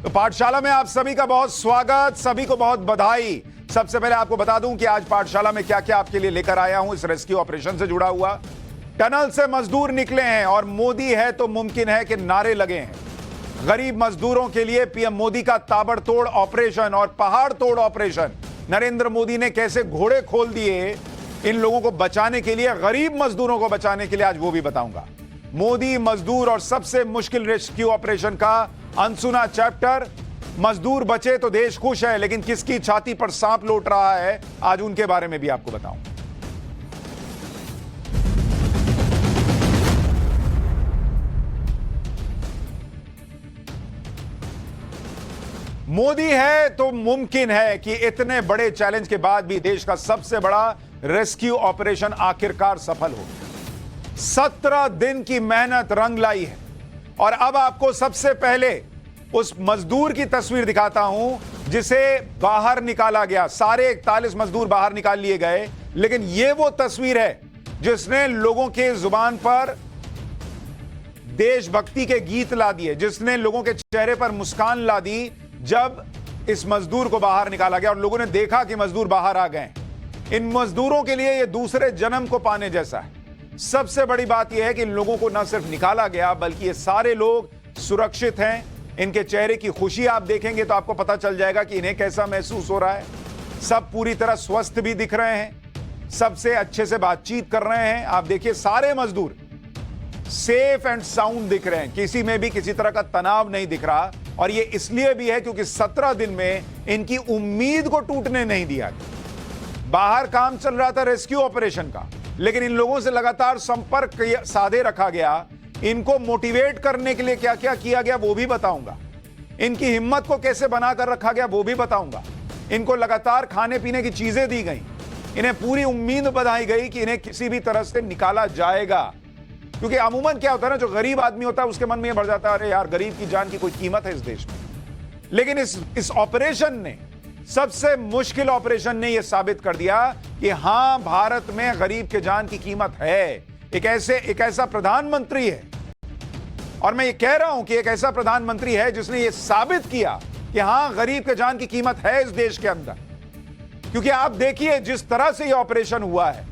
तो पाठशाला में आप सभी का बहुत स्वागत, सभी को बहुत बधाई। सबसे पहले आपको बता दूं कि आज पाठशाला में क्या क्या आपके लिए लेकर आया हूं इस रेस्क्यू ऑपरेशन से जुड़ा हुआ। टनल से मजदूर निकले हैं और मोदी है तो मुमकिन है कि नारे लगे हैं। गरीब मजदूरों के लिए पीएम मोदी का ताबड़तोड़ ऑपरेशन और पहाड़ तोड़ ऑपरेशन। नरेंद्र मोदी ने कैसे घोड़े खोल दिए इन लोगों को बचाने के लिए, गरीब मजदूरों को बचाने के लिए, आज वो भी बताऊंगा। मोदी, मजदूर और सबसे मुश्किल रेस्क्यू ऑपरेशन का अनसुना चैप्टर। मजदूर बचे तो देश खुश है, लेकिन किसकी छाती पर सांप लौट रहा है, आज उनके बारे में भी आपको बताऊं। मोदी है तो मुमकिन है कि इतने बड़े चैलेंज के बाद भी देश का सबसे बड़ा रेस्क्यू ऑपरेशन आखिरकार सफल हो गया। 17 दिन की मेहनत रंग लाई है और अब आपको सबसे पहले उस मजदूर की तस्वीर दिखाता हूं जिसे बाहर निकाला गया। सारे 41 मजदूर बाहर निकाल लिए गए, लेकिन यह वो तस्वीर है जिसने लोगों के जुबान पर देशभक्ति के गीत ला दिए, जिसने लोगों के चेहरे पर मुस्कान ला दी जब इस मजदूर को बाहर निकाला गया और लोगों ने देखा कि मजदूर बाहर आ गए। इन मजदूरों के लिए यह दूसरे जन्म को पाने जैसा है। सबसे बड़ी बात यह है कि इन लोगों को न सिर्फ निकाला गया, बल्कि ये सारे लोग सुरक्षित हैं। इनके चेहरे की खुशी आप देखेंगे तो आपको पता चल जाएगा कि इन्हें कैसा महसूस हो रहा है। सब पूरी तरह स्वस्थ भी दिख रहे हैं, सबसे अच्छे से बातचीत कर रहे हैं। आप देखिए, सारे मजदूर सेफ एंड साउंड दिख रहे हैं, किसी में भी किसी तरह का तनाव नहीं दिख रहा। और ये इसलिए भी है क्योंकि 17 दिन में इनकी उम्मीद को टूटने नहीं दिया गया। बाहर काम चल रहा था रेस्क्यू ऑपरेशन का, लेकिन इन लोगों से लगातार संपर्क साधे रखा गया। इनको मोटिवेट करने के लिए क्या क्या किया गया वो भी बताऊंगा। इनकी हिम्मत को कैसे बनाकर रखा गया वो भी बताऊंगा। इनको लगातार खाने पीने की चीजें दी गई, इन्हें पूरी उम्मीद बधाई गई कि इन्हें किसी भी तरह से निकाला जाएगा। क्योंकि अमूमन क्या होता है ना, जो गरीब आदमी होता है उसके मन में यह भर जाता है, अरे यार गरीब की जान की कोई कीमत है इस देश में। लेकिन इस ऑपरेशन ने, सबसे मुश्किल ऑपरेशन ने यह साबित कर दिया कि हां, भारत में गरीब के जान की कीमत है। एक ऐसा प्रधानमंत्री है, और मैं ये कह रहा हूं कि एक ऐसा प्रधानमंत्री है जिसने ये साबित किया कि हां, गरीब के जान की कीमत है इस देश के अंदर। क्योंकि आप देखिए जिस तरह से ये ऑपरेशन हुआ है,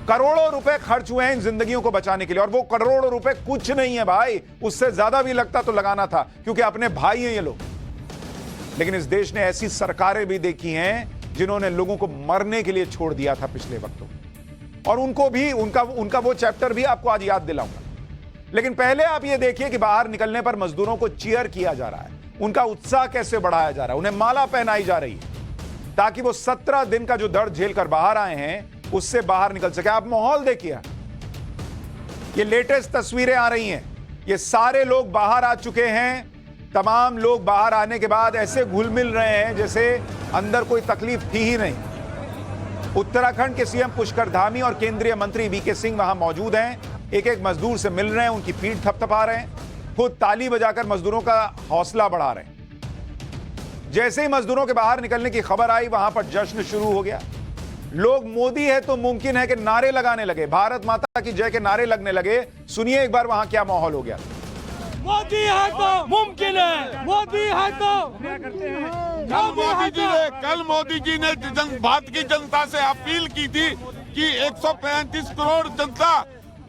करोड़ों रुपए खर्च हुए हैं इन जिंदगियों को बचाने के लिए। और वो करोड़ों रुपए कुछ नहीं है भाई, उससे ज्यादा भी लगता तो लगाना था, क्योंकि अपने भाई हैं ये लोग। लेकिन इस देश ने ऐसी सरकारें भी देखी हैं जिन्होंने लोगों को मरने के लिए छोड़ दिया था पिछले वक्तों में, और उनको भी उनका वो चैप्टर भी आपको आज याद दिलाऊंगा। लेकिन पहले आप ये देखिए कि बाहर निकलने पर मजदूरों को चीयर किया जा रहा है, उनका उत्साह कैसे बढ़ाया जा रहा है, उन्हें माला पहनाई जा रही है ताकि वो 17 दिन का जो दर्द झेल कर बाहर आए हैं उससे बाहर निकल सके। आप माहौल देखिए, ये लेटेस्ट तस्वीरें आ रही हैं, ये सारे लोग बाहर आ चुके हैं। तमाम लोग बाहर आने के बाद ऐसे घुल मिल रहे हैं जैसे अंदर कोई तकलीफ थी ही नहीं। उत्तराखंड के सीएम पुष्कर धामी और केंद्रीय मंत्री वीके सिंह वहां मौजूद हैं, एक एक मजदूर से मिल रहे हैं, उनकी पीठ थपथपा रहे हैं, खुद ताली बजाकर मजदूरों का हौसला बढ़ा रहे हैं। जैसे ही मजदूरों के बाहर निकलने की खबर आई, वहां पर जश्न शुरू हो गया। लोग मोदी है तो मुमकिन है कि नारे लगाने लगे, भारत माता की जय के नारे लगने लगे। सुनिए एक बार वहां क्या माहौल हो गया। मोदी है तो मुमकिन है, मोदी है तो। कल मोदी जी ने भारत की जनता से अपील की थी कि 135 करोड़ जनता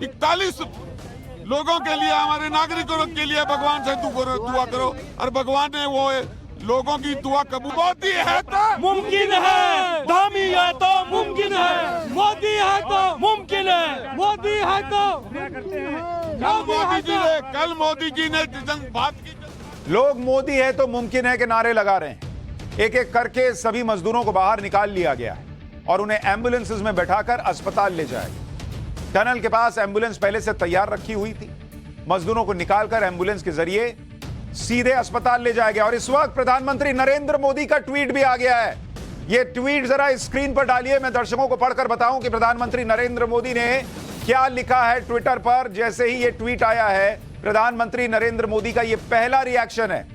41 लोगों के लिए, हमारे नागरिकों के लिए भगवान से दुआ करो, और भगवान ने वो लोगों की दुआ कबूल। मोदी है तो मुमकिन है, धामी है तो मुमकिन है, मोदी है तो मुमकिन है, मोदी है तो। कल मोदी जी ने बात की। लोग मोदी है तो मुमकिन है के नारे लगा रहे हैं। एक एक करके सभी मजदूरों को बाहर निकाल लिया गया है और उन्हें एम्बुलेंसेस में बैठाकर अस्पताल ले जाएगा। टनल के पास एम्बुलेंस पहले से तैयार रखी हुई थी। मजदूरों को निकालकर एम्बुलेंस के जरिए सीधे अस्पताल ले जाया गया। और इस वक्त प्रधानमंत्री नरेंद्र मोदी का ट्वीट भी आ गया है। यह ट्वीट जरा स्क्रीन पर डालिए, मैं दर्शकों को पढ़कर बताऊं कि प्रधानमंत्री नरेंद्र मोदी ने क्या लिखा है ट्विटर पर। जैसे ही यह ट्वीट आया है, प्रधानमंत्री नरेंद्र मोदी का यह पहला रिएक्शन है।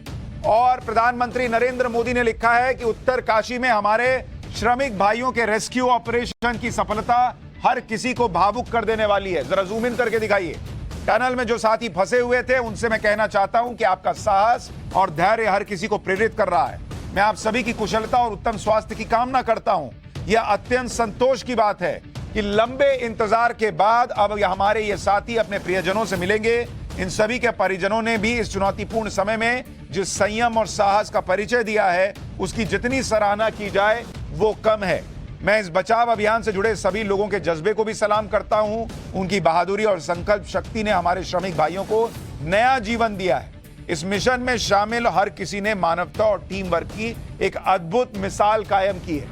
और प्रधानमंत्री नरेंद्र मोदी ने लिखा है कि उत्तरकाशी में हमारे श्रमिक भाइयों के रेस्क्यू ऑपरेशन की सफलता हर किसी को भावुक कर देने वाली है। जरा जूम इन करके दिखाइए। टनल में जो साथी फंसे हुए थे उनसे मैं कहना चाहता हूं कि आपका साहस और धैर्य हर किसी को प्रेरित कर रहा है। मैं आप सभी की कुशलता और उत्तम स्वास्थ्य की कामना करता हूं। यह अत्यंत संतोष की बात है कि लंबे इंतजार के बाद अब हमारे ये साथी अपने प्रियजनों से मिलेंगे। इन सभी के परिजनों ने भी इस चुनौतीपूर्ण समय में जिस संयम और साहस का परिचय दिया है, उसकी जितनी सराहना की जाए वो कम है। मैं इस बचाव अभियान से जुड़े सभी लोगों के जज्बे को भी सलाम करता हूं। उनकी बहादुरी और संकल्प शक्ति ने हमारे श्रमिक भाइयों को नया जीवन दिया है। इस मिशन में शामिल हर किसी ने मानवता और टीम वर्क की एक अद्भुत मिसाल कायम की है।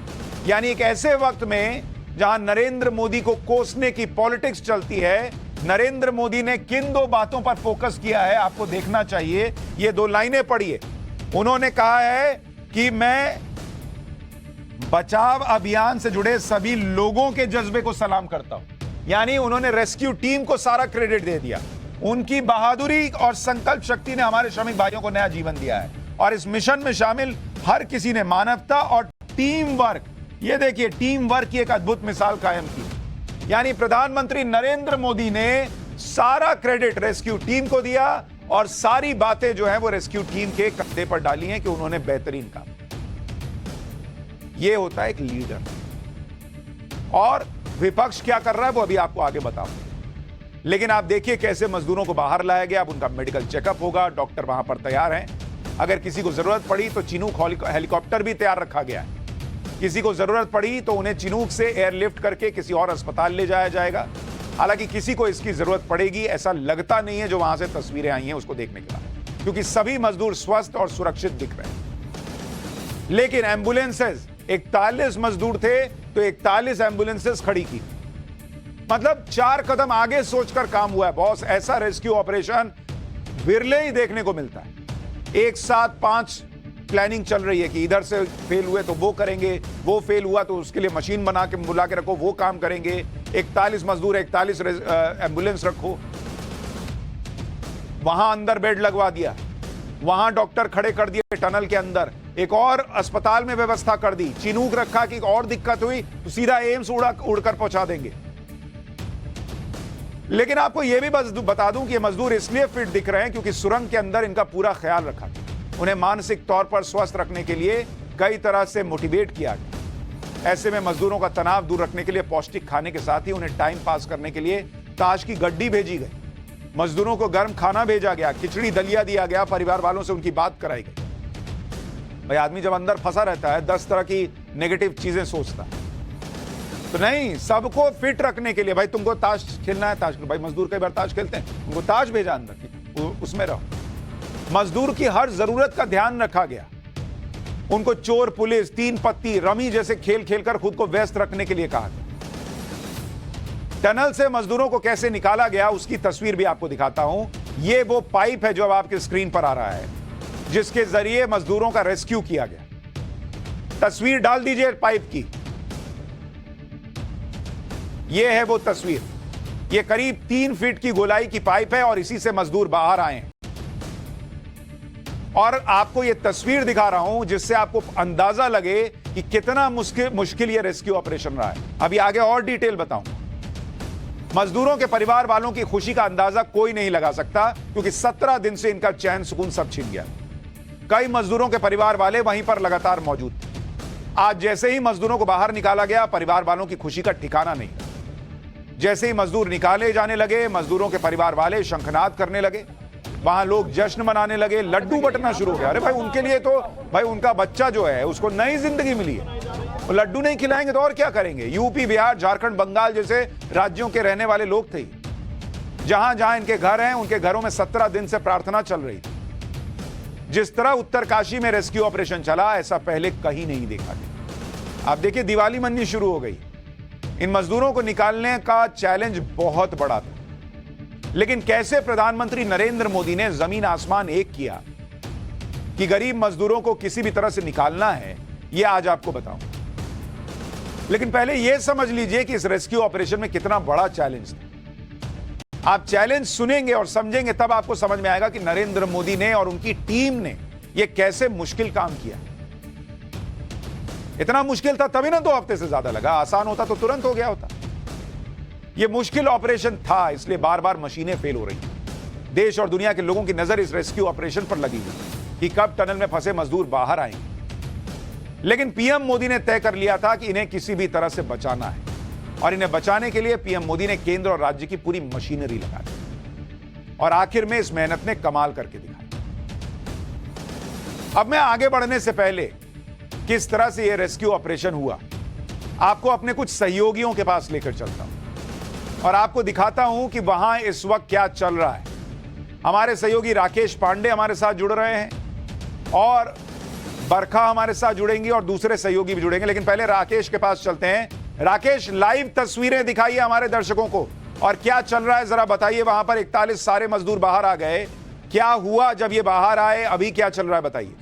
यानी एक ऐसे वक्त में जहां नरेंद्र मोदी को कोसने की पॉलिटिक्स चलती है, नरेंद्र मोदी ने किन दो बातों पर फोकस किया है आपको देखना चाहिए। ये दो लाइनें पढ़िए। उन्होंने कहा है कि मैं बचाव अभियान से जुड़े सभी लोगों के जज्बे को सलाम करता हूं। यानी उन्होंने रेस्क्यू टीम को सारा क्रेडिट दे दिया। उनकी बहादुरी और संकल्प शक्ति ने हमारे श्रमिक भाइयों को नया जीवन दिया है। और इस मिशन में शामिल हर किसी ने मानवता और टीम वर्क, ये देखिए टीम वर्क की एक अद्भुत मिसाल कायम की। यानी प्रधानमंत्री नरेंद्र मोदी ने सारा क्रेडिट रेस्क्यू टीम को दिया और सारी बातें जो है वो रेस्क्यू टीम के कंधे पर डाली हैं कि उन्होंने बेहतरीन काम। ये होता है एक लीडर। और विपक्ष क्या कर रहा है वो अभी आपको आगे बताऊंगा। लेकिन आप देखिए कैसे मजदूरों को बाहर लाया गया। अब उनका मेडिकल चेकअप होगा, डॉक्टर वहां पर तैयार हैं। अगर किसी को जरूरत पड़ी तो चिनूक हेलीकॉप्टर भी तैयार रखा गया है। किसी को जरूरत पड़ी तो उन्हें चिनूक से एयरलिफ्ट करके किसी और अस्पताल ले जाया जाएगा। हालांकि किसी को इसकी जरूरत पड़ेगी ऐसा लगता नहीं है जो वहां से तस्वीरें आई हैं उसको देखने के बाद, क्योंकि सभी मजदूर स्वस्थ और सुरक्षित दिख रहे हैं। लेकिन एम्बुलेंसेज 41 मजदूर थे तो 41 एम्बुलेंसेज खड़ी की। मतलब 4 कदम आगे सोचकर काम हुआ है बॉस। ऐसा रेस्क्यू ऑपरेशन विरले ही देखने को मिलता है। एक साथ 5 प्लानिंग चल रही है कि इधर से फेल हुए तो वो करेंगे, वो फेल हुआ तो उसके लिए मशीन बना के बुला के रखो, वो काम करेंगे। 41 मजदूर 41 एम्बुलेंस रखो। वहां अंदर बेड लगवा दिया, वहां डॉक्टर खड़े कर दिए टनल के अंदर, एक और अस्पताल में व्यवस्था कर दी। चिनूक रखा कि और दिक्कत हुई तो सीधा एम्स उड़कर पहुंचा देंगे। लेकिन आपको यह भी बता दूं कि ये मजदूर इसलिए फिट दिख रहे हैं क्योंकि सुरंग के अंदर इनका पूरा ख्याल रखा। उन्हें मानसिक तौर पर स्वस्थ रखने के लिए कई तरह से मोटिवेट किया गया। ऐसे में मजदूरों का तनाव दूर रखने के लिए पौष्टिक खाने के साथ ही उन्हें टाइम पास करने के लिए ताश की गड्डी भेजी गई। मजदूरों को गर्म खाना भेजा गया, खिचड़ी दलिया दिया गया, परिवार वालों से उनकी बात कराई गई। भाई आदमी जब अंदर फंसा रहता है 10 तरह की नेगेटिव चीजें सोचता है। तो नहीं, सबको फिट रखने के लिए भाई तुमको ताश खेलना है, ताश भाई मजदूर कई बार ताश खेलते हैं, उनको ताश भेजा अंदर, उसमें रहो। मजदूर की हर जरूरत का ध्यान रखा गया। उनको चोर पुलिस, 3 पत्ती, रमी जैसे खेल खेलकर खुद को व्यस्त रखने के लिए कहा गया। टनल से मजदूरों को कैसे निकाला गया उसकी तस्वीर भी आपको दिखाता हूं। यह वो पाइप है जो अब आपके स्क्रीन पर आ रहा है, जिसके जरिए मजदूरों का रेस्क्यू किया गया। तस्वीर डाल दीजिए पाइप की। यह है वो तस्वीर। यह करीब 3 फीट की गोलाई की पाइप है और इसी से मजदूर बाहर आए हैं। और आपको यह तस्वीर दिखा रहा हूं जिससे आपको अंदाजा लगे कि कितना मुश्किल यह रेस्क्यू ऑपरेशन रहा है। अभी आगे और डिटेल बताऊंगा। मजदूरों के परिवार वालों की खुशी का अंदाजा कोई नहीं लगा सकता क्योंकि 17 दिन से इनका चैन सुकून सब छिन गया। कई मजदूरों के परिवार वाले वहीं पर लगातार मौजूद थे। आज जैसे ही मजदूरों को बाहर निकाला गया, परिवार वालों की खुशी का ठिकाना नहीं था। जैसे ही मजदूर निकाले जाने लगे, मजदूरों के परिवार वाले शंखनाद करने लगे, वहां लोग जश्न मनाने लगे, लड्डू बंटना शुरू हो गया। अरे भाई उनके लिए तो भाई उनका बच्चा जो है उसको नई जिंदगी मिली है, वो लड्डू नहीं खिलाएंगे तो और क्या करेंगे। यूपी, बिहार, झारखंड, बंगाल जैसे राज्यों के रहने वाले लोग थे। जहां जहां इनके घर हैं उनके घरों में 17 दिन से प्रार्थना चल रही थी। जिस तरह उत्तरकाशी में रेस्क्यू ऑपरेशन चला ऐसा पहले कहीं नहीं देखा गया। आप देखिए दिवाली मननी शुरू हो गई। इन मजदूरों को निकालने का चैलेंज बहुत बड़ा था, लेकिन कैसे प्रधानमंत्री नरेंद्र मोदी ने जमीन आसमान एक किया कि गरीब मजदूरों को किसी भी तरह से निकालना है, यह आज आपको बताऊं। लेकिन पहले यह समझ लीजिए कि इस रेस्क्यू ऑपरेशन में कितना बड़ा चैलेंज था। आप चैलेंज सुनेंगे और समझेंगे तब आपको समझ में आएगा कि नरेंद्र मोदी ने और उनकी टीम ने यह कैसे मुश्किल काम किया। इतना मुश्किल था तभी ना 2 हफ्ते से ज्यादा लगा। आसान होता तो तुरंत हो गया होता। ये मुश्किल ऑपरेशन था, इसलिए बार बार मशीनें फेल हो रही हैं। देश और दुनिया के लोगों की नजर इस रेस्क्यू ऑपरेशन पर लगी हुई कि कब टनल में फंसे मजदूर बाहर आएंगे। लेकिन पीएम मोदी ने तय कर लिया था कि इन्हें किसी भी तरह से बचाना है, और इन्हें बचाने के लिए पीएम मोदी ने केंद्र और राज्य की पूरी मशीनरी लगा दी, और आखिर में इस मेहनत ने कमाल करके दिखाया। अब मैं आगे बढ़ने से पहले किस तरह से यह रेस्क्यू ऑपरेशन हुआ, आपको अपने कुछ सहयोगियों के पास लेकर चलता हूं और आपको दिखाता हूं कि वहां इस वक्त क्या चल रहा है। हमारे सहयोगी राकेश पांडे हमारे साथ जुड़ रहे हैं और बरखा हमारे साथ जुड़ेंगी और दूसरे सहयोगी भी जुड़ेंगे, लेकिन पहले राकेश के पास चलते हैं। राकेश, लाइव तस्वीरें दिखाइए हमारे दर्शकों को, और क्या चल रहा है जरा बताइए। वहां पर 41 सारे मजदूर बाहर आ गए, क्या हुआ जब ये बाहर आए, अभी क्या चल रहा है बताइए।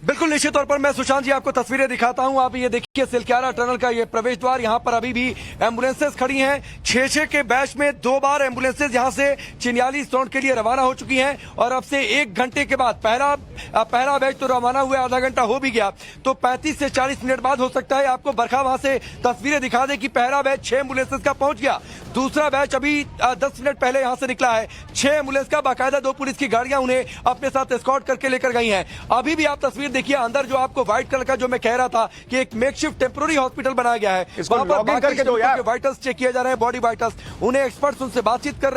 बिल्कुल निश्चित तौर पर मैं सुशांत जी आपको तस्वीरें दिखाता हूं। आप ये देखिए सिलक्यारा टनल का ये प्रवेश द्वार, यहां पर अभी भी एम्बुलेंसेस खड़ी हैं। 6-6 के बैच में 2 बार एम्बुलेंसेस यहां से चिन्याली जोन के लिए रवाना हो चुकी हैं, और अब से 1 घंटे के बाद पहला बैच तो रवाना हुए आधा घंटा हो भी गया, तो 35 से 40 मिनट बाद हो सकता है आपको बरखा वहां से तस्वीरें दिखा दे कि पहला बैच 6 एम्बुलेंसेस का पहुंच गया। दूसरा बैच अभी 10 मिनट पहले यहां से निकला है। 6 एम्बुलेंस का बाकायदा 2 पुलिस की गाड़ियां उन्हें अपने साथ एस्कॉर्ट करके लेकर गई हैं। अभी भी आप तस्वीर देखिए, अंदर जो आपको व्हाइट कलर का, जो मैं कह रहा था कि एक मेकशिफ्ट टेम्पोररी हॉस्पिटल बनाया गया है, वहां पर करके दो यार, वाइटल्स चेक किए जा रहे हैं, बॉडी वाइटल्स। उन्हें एक्सपर्ट्स उनसे बातचीत कर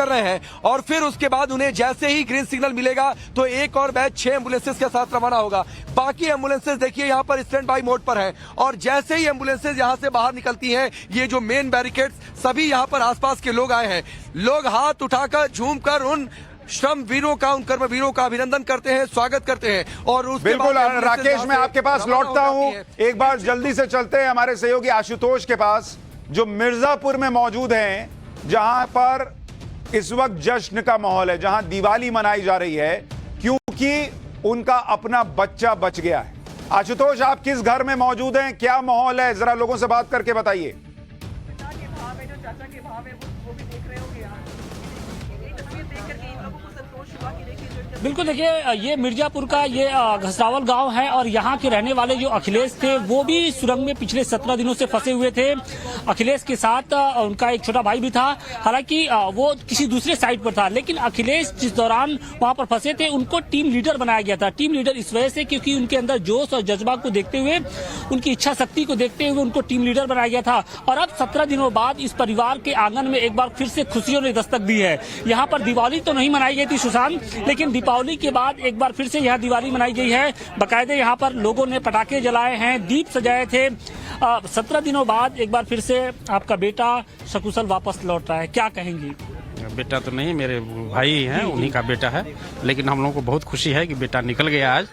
रहे हैं और फिर उसके बाद उन्हें जैसे ही ग्रीन सिग्नल मिलेगा तो एक और बैच 6 एम्बुलेंसेस के साथ रवाना होगा। बाकी एम्बुलेंसेस देखिए यहां पर स्टैंड बाई मोड पर हैं, और जैसे ही एम्बुलेंसेस यहां से बाहर निकलती हैं, ये जो मेन बैरिकेड्स, सभी यहां पर आसपास के लोग आए हैं। लोग हाथ उठाकर झूमकर उन श्रम वीरों का, उन कर्मवीरों का अभिनंदन करते हैं, स्वागत करते हैं। और बिल्कुल राकेश, मैं आपके पास लौटता हूं। एक बार जल्दी से चलते हैं हमारे सहयोगी आशुतोष के पास, जो मिर्जापुर में मौजूद हैं, जहां पर इस वक्त जश्न का माहौल है, जहां दिवाली मनाई जा रही है क्योंकि उनका अपना बच्चा बच गया है। आशुतोष, आप किस घर में मौजूद हैं, क्या माहौल है, जरा लोगों से बात करके बताइए। बिल्कुल, देखिए ये मिर्जापुर का ये घसरावल गांव है, और यहाँ के रहने वाले जो अखिलेश थे वो भी सुरंग में पिछले 17 दिनों से फंसे हुए थे। अखिलेश के साथ उनका एक छोटा भाई भी था, हालांकि वो किसी दूसरे साइड पर था, लेकिन अखिलेश जिस दौरान वहां पर फंसे थे उनको टीम लीडर बनाया गया था। टीम लीडर इस वजह से क्योंकि उनके अंदर जोश और जज्बा को देखते हुए, उनकी इच्छा शक्ति को देखते हुए उनको टीम लीडर बनाया गया था। और अब 17 दिनों बाद इस परिवार के आंगन में एक बार फिर से खुशियों ने दस्तक दी है। यहाँ पर दिवाली तो नहीं मनाई गई थी सुशांत, लेकिन दीपावली के बाद एक बार फिर से यहाँ दिवाली मनाई गई है। बाकायदे यहाँ पर लोगों ने पटाखे जलाए हैं, दीप सजाए थे। 17 दिनों बाद एक बार फिर से आपका बेटा सकुशल वापस लौट रहा है, क्या कहेंगी? बेटा तो नहीं, मेरे भाई हैं, उन्हीं का बेटा है, लेकिन हम लोगों को बहुत खुशी है कि बेटा निकल गया आज।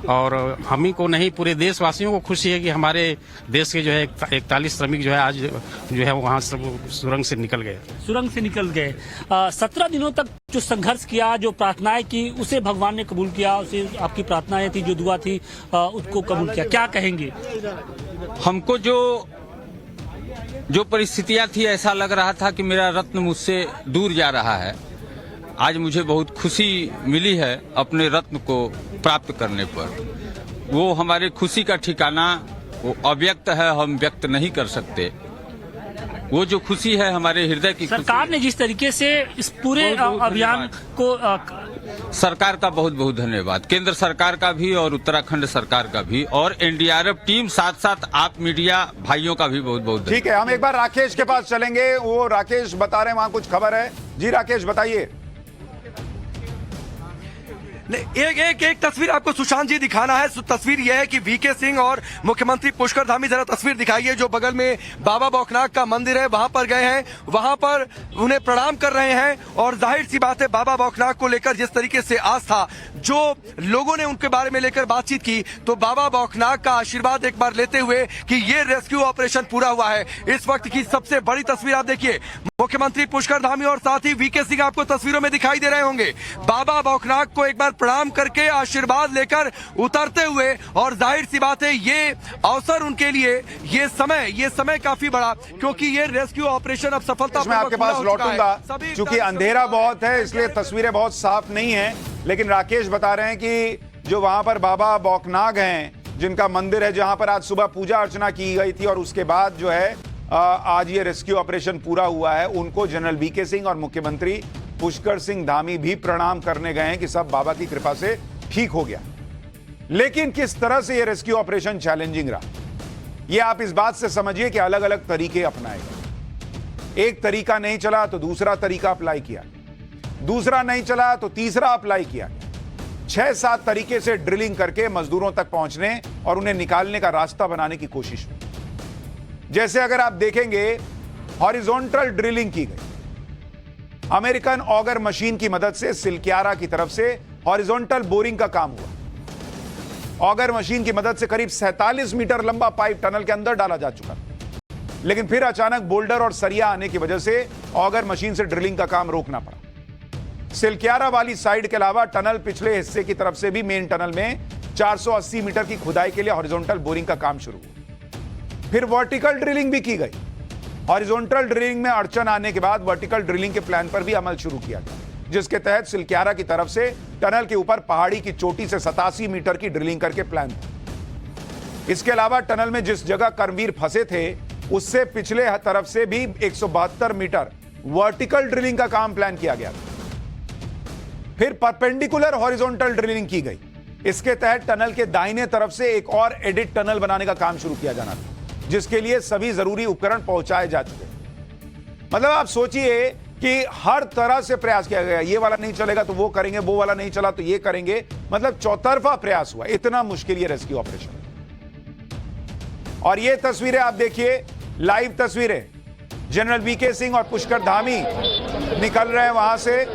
और हम ही को नहीं, पूरे देशवासियों को खुशी है कि हमारे देश के जो है 41 श्रमिक जो है आज जो है वहाँ सुरंग से निकल गए। 17 दिनों तक जो संघर्ष किया, जो प्रार्थनाएं की, उसे भगवान ने कबूल किया, उसे आपकी प्रार्थनाएं थी, जो दुआ थी, उसको कबूल किया, क्या कहेंगे? हमको जो परिस्थितियां थी, ऐसा लग रहा था कि मेरा रत्न मुझसे दूर जा रहा है। आज मुझे बहुत खुशी मिली है अपने रत्न को प्राप्त करने पर। वो हमारी खुशी का ठिकाना वो अव्यक्त है, हम व्यक्त नहीं कर सकते। वो जो खुशी है हमारे हृदय की। सरकार ने जिस तरीके से इस पूरे अभियान को सरकार का बहुत बहुत धन्यवाद, केंद्र सरकार का भी और उत्तराखंड सरकार का भी, और एनडीआरएफ टीम, साथ साथ आप मीडिया भाइयों का भी बहुत बहुत। ठीक है, हम एक बार राकेश के पास चलेंगे। वो राकेश बता रहे हैं वहां कुछ खबर है। जी राकेश, बताइए। एक तस्वीर आपको सुशांत जी दिखाना है। तस्वीर यह है कि वीके सिंह और मुख्यमंत्री पुष्कर धामी, जरा तस्वीर दिखाइए। जो बगल में बाबा बौखनाग का मंदिर है वहां पर गए हैं, वहां पर उन्हें प्रणाम कर रहे हैं। और जाहिर सी बात है, बाबा बौखनाग को लेकर जिस तरीके से आस्था जो लोगों ने उनके बारे में लेकर बातचीत की, तो बाबा बौखनाग का आशीर्वाद एक बार लेते हुए कि ये रेस्क्यू ऑपरेशन पूरा हुआ है। इस वक्त की सबसे बड़ी तस्वीर आप देखिए, मुख्यमंत्री पुष्कर धामी और साथ ही वीके सिंह आपको तस्वीरों में दिखाई दे रहे होंगे। बाबा बौखनाग को एक बार प्रणाम करके आशीर्वाद लेकर उतरते हुए, और जाहिर सी बात है ये अवसर उनके लिए, ये समय काफी बड़ा, क्योंकि ये रेस्क्यू ऑपरेशन अब सफलता। मैं आपके पास लौटूंगा, क्योंकि अंधेरा बहुत है इसलिए तस्वीरें बहुत साफ नहीं है। लेकिन राकेश बता रहे हैं कि जो वहां पर बाबा बौखनाग हैं, जिनका मंदिर है, जहां पर आज सुबह पूजा अर्चना की गई थी और उसके बाद जो है आज ये रेस्क्यू ऑपरेशन पूरा हुआ है, उनको जनरल वीके सिंह और मुख्यमंत्री पुष्कर सिंह धामी भी प्रणाम करने गए हैं कि सब बाबा की कृपा से ठीक हो गया। लेकिन किस तरह से ये रेस्क्यू ऑपरेशन चैलेंजिंग रहा, ये आप इस बात से समझिए कि अलग अलग तरीके अपनाए गए। एक तरीका नहीं चला तो दूसरा तरीका अप्लाई किया, दूसरा नहीं चला तो तीसरा अप्लाई किया। 6-7 तरीके से ड्रिलिंग करके मजदूरों तक पहुंचने और उन्हें निकालने का रास्ता बनाने की कोशिश हुई। जैसे अगर आप देखेंगे, हॉरिजॉन्टल ड्रिलिंग की गई। अमेरिकन ऑगर मशीन की मदद से सिलक्यारा की तरफ से हॉरिजॉन्टल बोरिंग का काम हुआ। ऑगर मशीन की मदद से करीब 47 मीटर लंबा पाइप टनल के अंदर डाला जा चुका, लेकिन फिर अचानक बोल्डर और सरिया आने की वजह से ऑगर मशीन से ड्रिलिंग का काम रोकना पड़ा। सिलक्यारा वाली साइड के अलावा टनल पिछले हिस्से की तरफ से भी मेन टनल में 480 मीटर की खुदाई के लिए हॉरिजॉन्टल बोरिंग का काम शुरू हुआ। फिर वर्टिकल ड्रिलिंग भी की गई। हॉरिजॉन्टल ड्रिलिंग में अड़चन आने के बाद वर्टिकल ड्रिलिंग के प्लान पर भी अमल शुरू किया गया, जिसके तहत सिलक्यारा की तरफ से टनल के ऊपर पहाड़ी की चोटी से 87 मीटर की ड्रिलिंग करके प्लान था। इसके अलावा टनल में जिस जगह कर्मवीर फंसे थे उससे पिछले तरफ से भी 172 मीटर वर्टिकल ड्रिलिंग का काम प्लान किया गया था। फिर परपेंडिकुलर हॉरिजॉन्टल ड्रिलिंग की गई। इसके तहत टनल के दाहिने तरफ से एक और एडिट टनल बनाने का काम शुरू किया जाना था, जिसके लिए सभी जरूरी उपकरण पहुंचाए जा चुके। मतलब आप सोचिए कि हर तरह से प्रयास किया गया, ये वाला नहीं चलेगा तो वो करेंगे, वो वाला नहीं चला तो ये करेंगे, मतलब चौतरफा प्रयास हुआ। इतना मुश्किल ये रेस्क्यू ऑपरेशन। और ये तस्वीरें आप देखिए, लाइव तस्वीरें, जनरल वीके सिंह और पुष्कर धामी निकल रहे हैं वहां से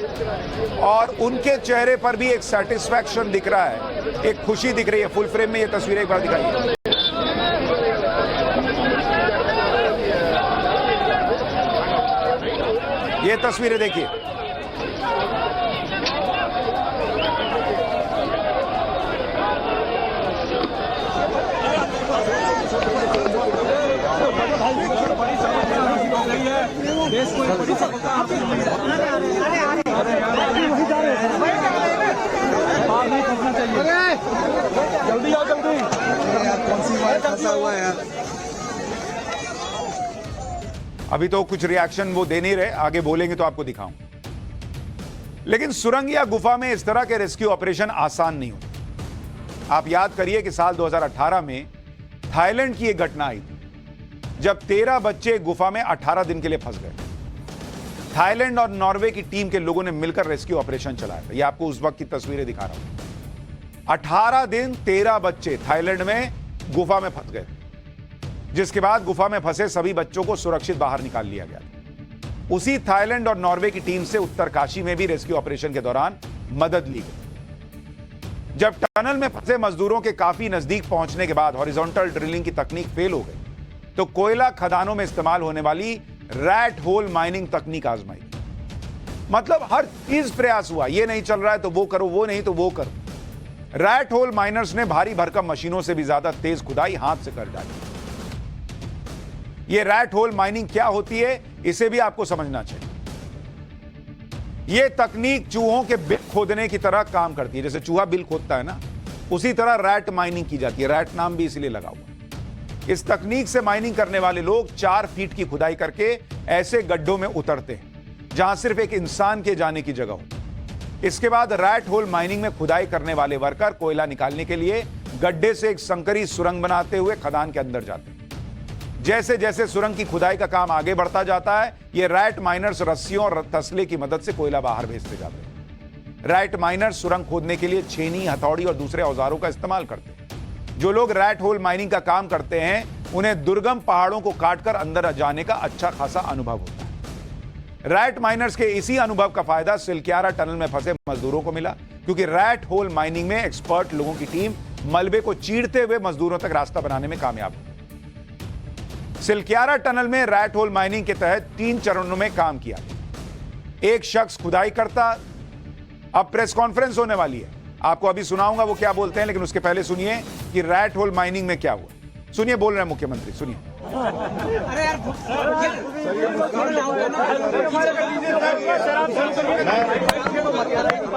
और उनके चेहरे पर भी एक सेटिस्फैक्शन दिख रहा है, एक खुशी दिख रही है। फुल फ्रेम में ये तस्वीरें एक बार दिखाइए। ये तस्वीरें देखिए। जल्दी आओ, जल्दी। कौन सी बात फंसा हुआ है यार? अभी तो कुछ रिएक्शन वो दे नहीं रहे, आगे बोलेंगे तो आपको दिखाऊं। लेकिन सुरंग या गुफा में इस तरह के रेस्क्यू ऑपरेशन आसान नहीं होते। आप याद करिए कि साल 2018 में थाईलैंड की एक घटना आई थी, जब 13 बच्चे गुफा में 18 दिन के लिए फंस गए। थाईलैंड और नॉर्वे की टीम के लोगों ने मिलकर रेस्क्यू ऑपरेशन चलाया था। ये आपको उस वक्त की तस्वीरें दिखा रहा हूं। 18 दिन 13 बच्चे थाईलैंड में गुफा में फंस गए, जिसके बाद गुफा में फंसे सभी बच्चों को सुरक्षित बाहर निकाल लिया गया। उसी थाईलैंड और नॉर्वे की टीम से उत्तरकाशी में भी रेस्क्यू ऑपरेशन के दौरान मदद ली गई। जब टनल में फंसे मजदूरों के काफी नजदीक पहुंचने के बाद हॉरिजॉन्टल ड्रिलिंग की तकनीक फेल हो गई, तो कोयला खदानों में इस्तेमाल होने वाली रैट होल माइनिंग तकनीक आजमाई। मतलब हर चीज प्रयास हुआ, ये नहीं चल रहा है तो वो करो, वो नहीं तो वो करो। रैट होल माइनर्स ने भारी भरकम मशीनों से भी ज्यादा तेज खुदाई हाथ से कर डाली। ये रैट होल माइनिंग क्या होती है, इसे भी आपको समझना चाहिए। यह तकनीक चूहों के बिल खोदने की तरह काम करती है। जैसे चूहा बिल खोदता है ना, उसी तरह रैट माइनिंग की जाती है। रैट नाम भी इसलिए लगा हुआ। इस तकनीक से माइनिंग करने वाले लोग 4 फीट की खुदाई करके ऐसे गड्ढों में उतरते हैं जहां सिर्फ एक इंसान के जाने की जगह हो। इसके बाद रैट होल माइनिंग में खुदाई करने वाले वर्कर कोयला निकालने के लिए गड्ढे से एक संकरी सुरंग बनाते हुए खदान के अंदर जाते हैं। जैसे जैसे सुरंग की खुदाई का काम आगे बढ़ता जाता है, ये रैट माइनर्स रस्सियों और तसले की मदद से कोयला बाहर भेजते जाते हैं। रैट माइनर्स सुरंग खोदने के लिए छेनी, हथौड़ी और दूसरे औजारों का इस्तेमाल करते हैं। जो लोग रैट होल माइनिंग का काम करते हैं, उन्हें दुर्गम पहाड़ों को काटकर अंदर जाने का अच्छा खासा अनुभव होता है। रैट माइनर्स के इसी अनुभव का फायदा सिलक्यारा टनल में फंसे मजदूरों को मिला, क्योंकि रैट होल माइनिंग में एक्सपर्ट लोगों की टीम मलबे को चीरते हुए मजदूरों तक रास्ता बनाने में कामयाब हुई। सिलक्यारा टनल में रैट होल माइनिंग के तहत 3 चरणों में काम किया। एक शख्स खुदाई करता। अब प्रेस कॉन्फ्रेंस होने वाली है, आपको अभी सुनाऊंगा वो क्या बोलते हैं, लेकिन उसके पहले सुनिए कि रैट होल माइनिंग में क्या हुआ। सुनिए, बोल रहे हैं मुख्यमंत्री, सुनिए।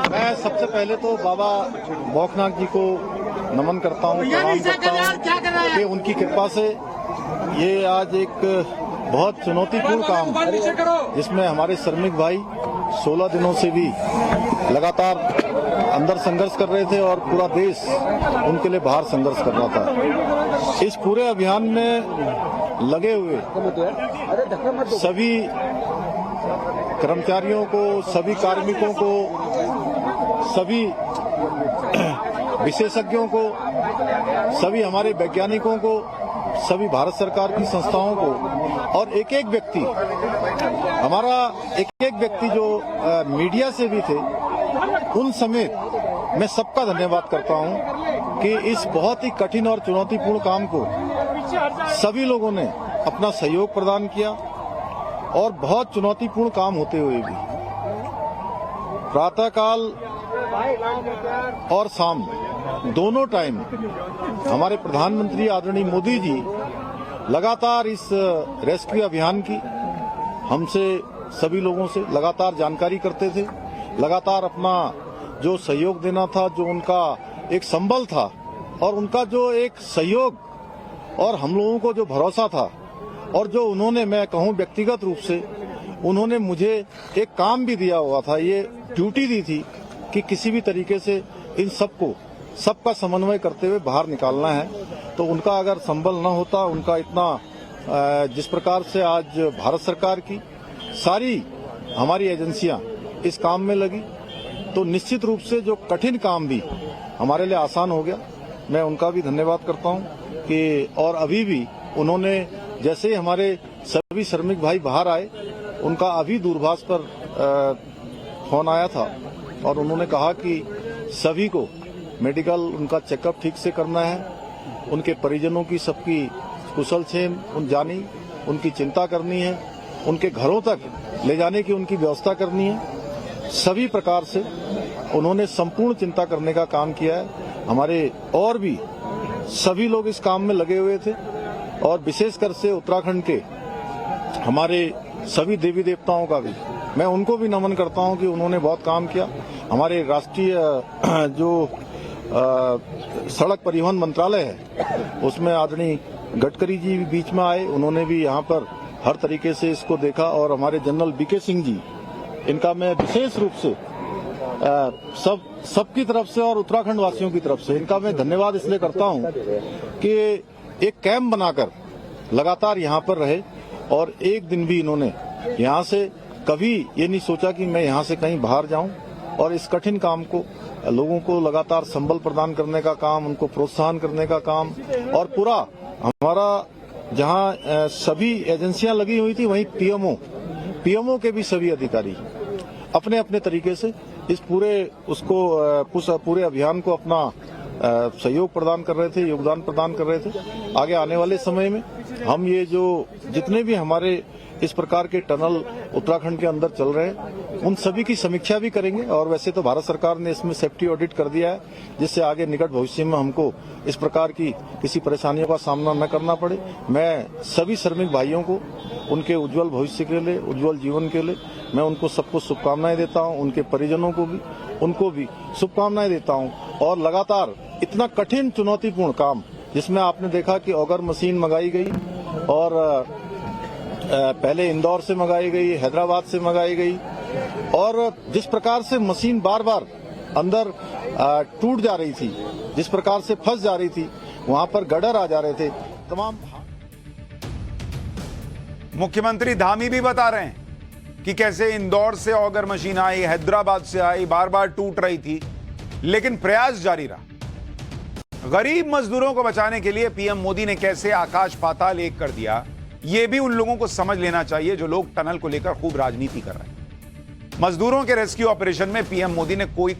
मैं सबसे पहले तो बाबा बौखनाथ जी को नमन करता हूँ, प्रणाम करता हूँ कि उनकी कृपा से ये आज एक बहुत चुनौतीपूर्ण काम जिसमें हमारे श्रमिक भाई 16 दिनों से भी लगातार अंदर संघर्ष कर रहे थे और पूरा देश उनके लिए बाहर संघर्ष कर रहा था। इस पूरे अभियान में लगे हुए सभी कर्मचारियों को, सभी कार्मिकों को, सभी विशेषज्ञों को, सभी हमारे वैज्ञानिकों को, सभी भारत सरकार की संस्थाओं को और एक एक व्यक्ति, हमारा एक एक व्यक्ति जो मीडिया से भी थे, उन समेत मैं सबका धन्यवाद करता हूं कि इस बहुत ही कठिन और चुनौतीपूर्ण काम को सभी लोगों ने अपना सहयोग प्रदान किया और बहुत चुनौतीपूर्ण काम होते हुए भी प्रातःकाल और शाम दोनों टाइम हमारे प्रधानमंत्री आदरणीय मोदी जी लगातार इस रेस्क्यू अभियान की हमसे सभी लोगों से लगातार जानकारी करते थे, लगातार अपना जो सहयोग देना था, जो उनका एक संबल था और उनका जो एक सहयोग और हम लोगों को जो भरोसा था और जो उन्होंने, मैं कहूं व्यक्तिगत रूप से उन्होंने मुझे एक काम भी दिया हुआ था, ये ड्यूटी दी थी कि किसी भी तरीके से इन सबका समन्वय करते हुए बाहर निकालना है। तो उनका अगर संबल न होता, उनका इतना जिस प्रकार से आज भारत सरकार की सारी हमारी एजेंसियां इस काम में लगी, तो निश्चित रूप से जो कठिन काम भी हमारे लिए आसान हो गया। मैं उनका भी धन्यवाद करता हूं कि और अभी भी उन्होंने, जैसे ही हमारे सभी श्रमिक भाई बाहर आए, उनका अभी दूरभाष पर फोन आया था और उन्होंने कहा कि सभी को मेडिकल उनका चेकअप ठीक से करना है, उनके परिजनों की सबकी कुशल क्षेम जानी, उनकी चिंता करनी है, उनके घरों तक ले जाने की उनकी व्यवस्था करनी है। सभी प्रकार से उन्होंने संपूर्ण चिंता करने का काम किया है। हमारे और भी सभी लोग इस काम में लगे हुए थे और विशेषकर से उत्तराखंड के हमारे सभी देवी देवताओं का भी मैं उनको भी नमन करता हूं कि उन्होंने बहुत काम किया। हमारे राष्ट्रीय जो सड़क परिवहन मंत्रालय है उसमें आदरणीय गडकरी जी भी बीच में आए, उन्होंने भी यहाँ पर हर तरीके से इसको देखा और हमारे जनरल बीके सिंह जी, इनका मैं विशेष रूप से सबकी तरफ से और उत्तराखंड वासियों की तरफ से इनका मैं धन्यवाद इसलिए करता हूं कि एक कैंप बनाकर लगातार यहाँ पर रहे और एक दिन भी इन्होंने यहाँ से कभी ये नहीं सोचा कि मैं यहाँ से कहीं बाहर जाऊं और इस कठिन काम को लोगों को लगातार संबल प्रदान करने का काम, उनको प्रोत्साहन करने का काम और पूरा हमारा जहाँ सभी एजेंसियां लगी हुई थी वहीं पीएमओ के भी सभी अधिकारी अपने अपने तरीके से इस पूरे अभियान को अपना सहयोग प्रदान कर रहे थे, योगदान प्रदान कर रहे थे। आगे आने वाले समय में हम ये जो जितने भी हमारे इस प्रकार के टनल उत्तराखंड के अंदर चल रहे हैं उन सभी की समीक्षा भी करेंगे और वैसे तो भारत सरकार ने इसमें सेफ्टी ऑडिट कर दिया है जिससे आगे निकट भविष्य में हमको इस प्रकार की किसी परेशानियों का सामना न करना पड़े। मैं सभी श्रमिक भाइयों को उनके उज्जवल भविष्य के लिए, उज्जवल जीवन के लिए मैं उनको सबको शुभकामनाएं देता हूं, उनके परिजनों को भी उनको भी शुभकामनाएं देता हूं। और लगातार इतना कठिन चुनौतीपूर्ण काम जिसमें आपने देखा कि ऑगर मशीन मंगाई गई और पहले इंदौर से मंगाई गई, हैदराबाद से मंगाई गई और जिस प्रकार से मशीन बार बार अंदर टूट जा रही थी, जिस प्रकार से फंस जा रही थी, वहां पर गड्ढर आ जा रहे थे तमाम। मुख्यमंत्री धामी भी बता रहे हैं कि कैसे इंदौर से ऑगर मशीन आई, हैदराबाद से आई, बार बार टूट रही थी, लेकिन प्रयास जारी रहा। गरीब मजदूरों को बचाने के लिए पीएम मोदी ने कैसे आकाश पाताल एक कर दिया, यह भी उन लोगों को समझ लेना चाहिए जो लोग टनल को लेकर खूब राजनीति कर रहे हैं। मजदूरों के रेस्क्यू ऑपरेशन में पीएम मोदी ने कोई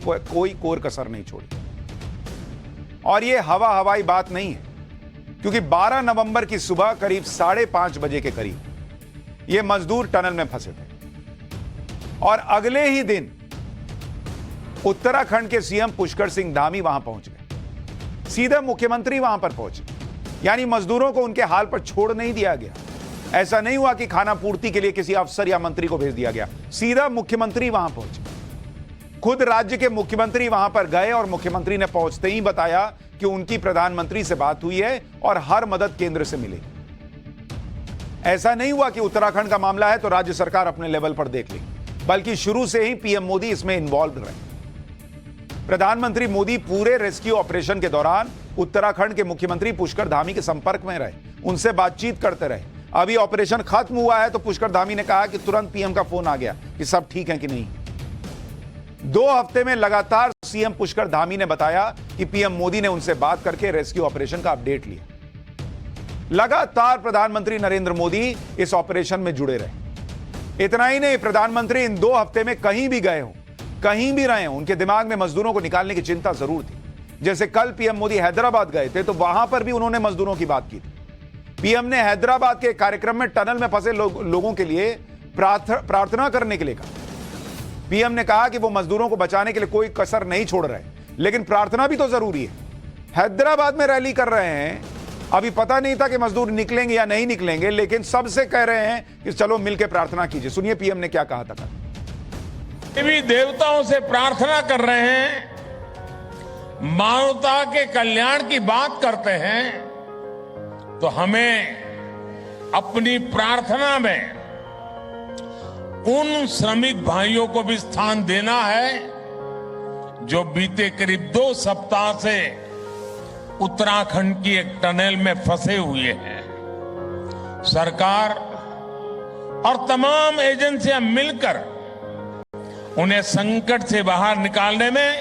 कोर कसर नहीं छोड़ी और यह हवाई बात नहीं है, क्योंकि 12 नवंबर की सुबह करीब 5:30 बजे के करीब ये मजदूर टनल में फंसे थे और अगले ही दिन उत्तराखंड के सीएम पुष्कर सिंह धामी वहां पहुंच गए, सीधे मुख्यमंत्री वहां पर पहुंचे। यानी मजदूरों को उनके हाल पर छोड़ नहीं दिया गया। ऐसा नहीं हुआ कि खाना पूर्ति के लिए किसी अफसर या मंत्री को भेज दिया गया, सीधा मुख्यमंत्री वहां पहुंचे। खुद राज्य के मुख्यमंत्री वहां पर गए और मुख्यमंत्री ने पहुंचते ही बताया कि उनकी प्रधानमंत्री से बात हुई है और हर मदद केंद्र से मिलेगी। ऐसा नहीं हुआ कि उत्तराखंड का मामला है तो राज्य सरकार अपने लेवल पर देख लेगी, बल्कि शुरू से ही पीएम मोदी इसमें इन्वॉल्व रहे। प्रधानमंत्री मोदी पूरे रेस्क्यू ऑपरेशन के दौरान उत्तराखंड के मुख्यमंत्री पुष्कर धामी के संपर्क में रहे, उनसे बातचीत करते रहे। अभी ऑपरेशन खत्म हुआ है तो पुष्कर धामी ने कहा कि तुरंत पीएम का फोन आ गया कि सब ठीक है कि नहीं। 2 हफ्ते में लगातार सीएम पुष्कर धामी ने बताया कि पीएम मोदी ने उनसे बात करके रेस्क्यू ऑपरेशन का अपडेट लिया। लगातार प्रधानमंत्री नरेंद्र मोदी इस ऑपरेशन में जुड़े रहे। इतना ही नहीं, प्रधानमंत्री इन 2 हफ्ते में कहीं भी गए हो, कहीं भी रहे हो, उनके दिमाग में मजदूरों को निकालने की चिंता जरूर थी। जैसे कल पीएम मोदी हैदराबाद गए थे तो वहां पर भी उन्होंने मजदूरों की बात की थी। पीएम ने हैदराबाद के कार्यक्रम में टनल में फंसे लोगों के लिए प्रार्थना करने के लिए कहा। पीएम ने कहा कि वो मजदूरों को बचाने के लिए कोई कसर नहीं छोड़ रहे, लेकिन प्रार्थना भी तो जरूरी है। हैदराबाद में रैली कर रहे हैं, अभी पता नहीं था कि मजदूर निकलेंगे या नहीं निकलेंगे, लेकिन सबसे कह रहे हैं कि चलो मिलकर प्रार्थना कीजिए। सुनिए पीएम ने क्या कहा था। देवी देवताओं से प्रार्थना कर रहे हैं, मानवता के कल्याण की बात करते हैं, तो हमें अपनी प्रार्थना में उन श्रमिक भाइयों को भी स्थान देना है जो बीते करीब 2 सप्ताह से उत्तराखंड की एक टनल में फंसे हुए हैं। सरकार और तमाम एजेंसियां मिलकर उन्हें संकट से बाहर निकालने में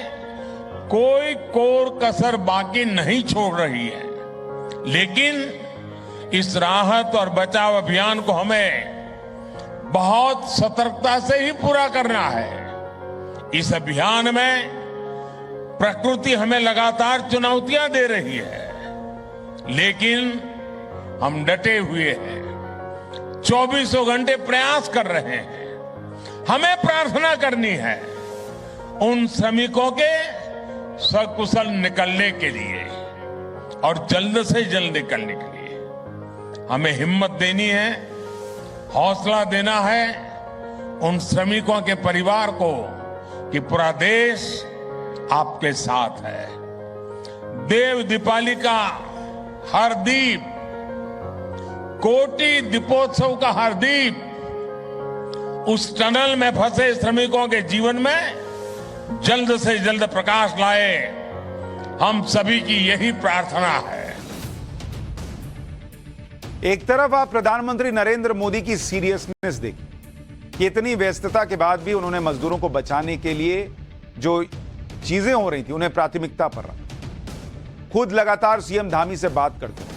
कोई कोर कसर बाकी नहीं छोड़ रही है, लेकिन इस राहत और बचाव अभियान को हमें बहुत सतर्कता से ही पूरा करना है। इस अभियान में प्रकृति हमें लगातार चुनौतियां दे रही है, लेकिन हम डटे हुए हैं, 24 घंटे प्रयास कर रहे हैं। हमें प्रार्थना करनी है उन श्रमिकों के सकुशल निकलने के लिए और जल्द से जल्द निकलने के लिए। हमें हिम्मत देनी है, हौसला देना है उन श्रमिकों के परिवार को कि पूरा देश आपके साथ है। देव दीपावली का हर दीप, कोटि दीपोत्सव का हर दीप उस टनल में फंसे श्रमिकों के जीवन में जल्द से जल्द प्रकाश लाए, हम सभी की यही प्रार्थना है। एक तरफ आप प्रधानमंत्री नरेंद्र मोदी की सीरियसनेस देखिए कि इतनी व्यस्तता के बाद भी उन्होंने मजदूरों को बचाने के लिए जो चीजें हो रही थी उन्हें प्राथमिकता पर रखा। खुद लगातार सीएम धामी से बात करते हैं।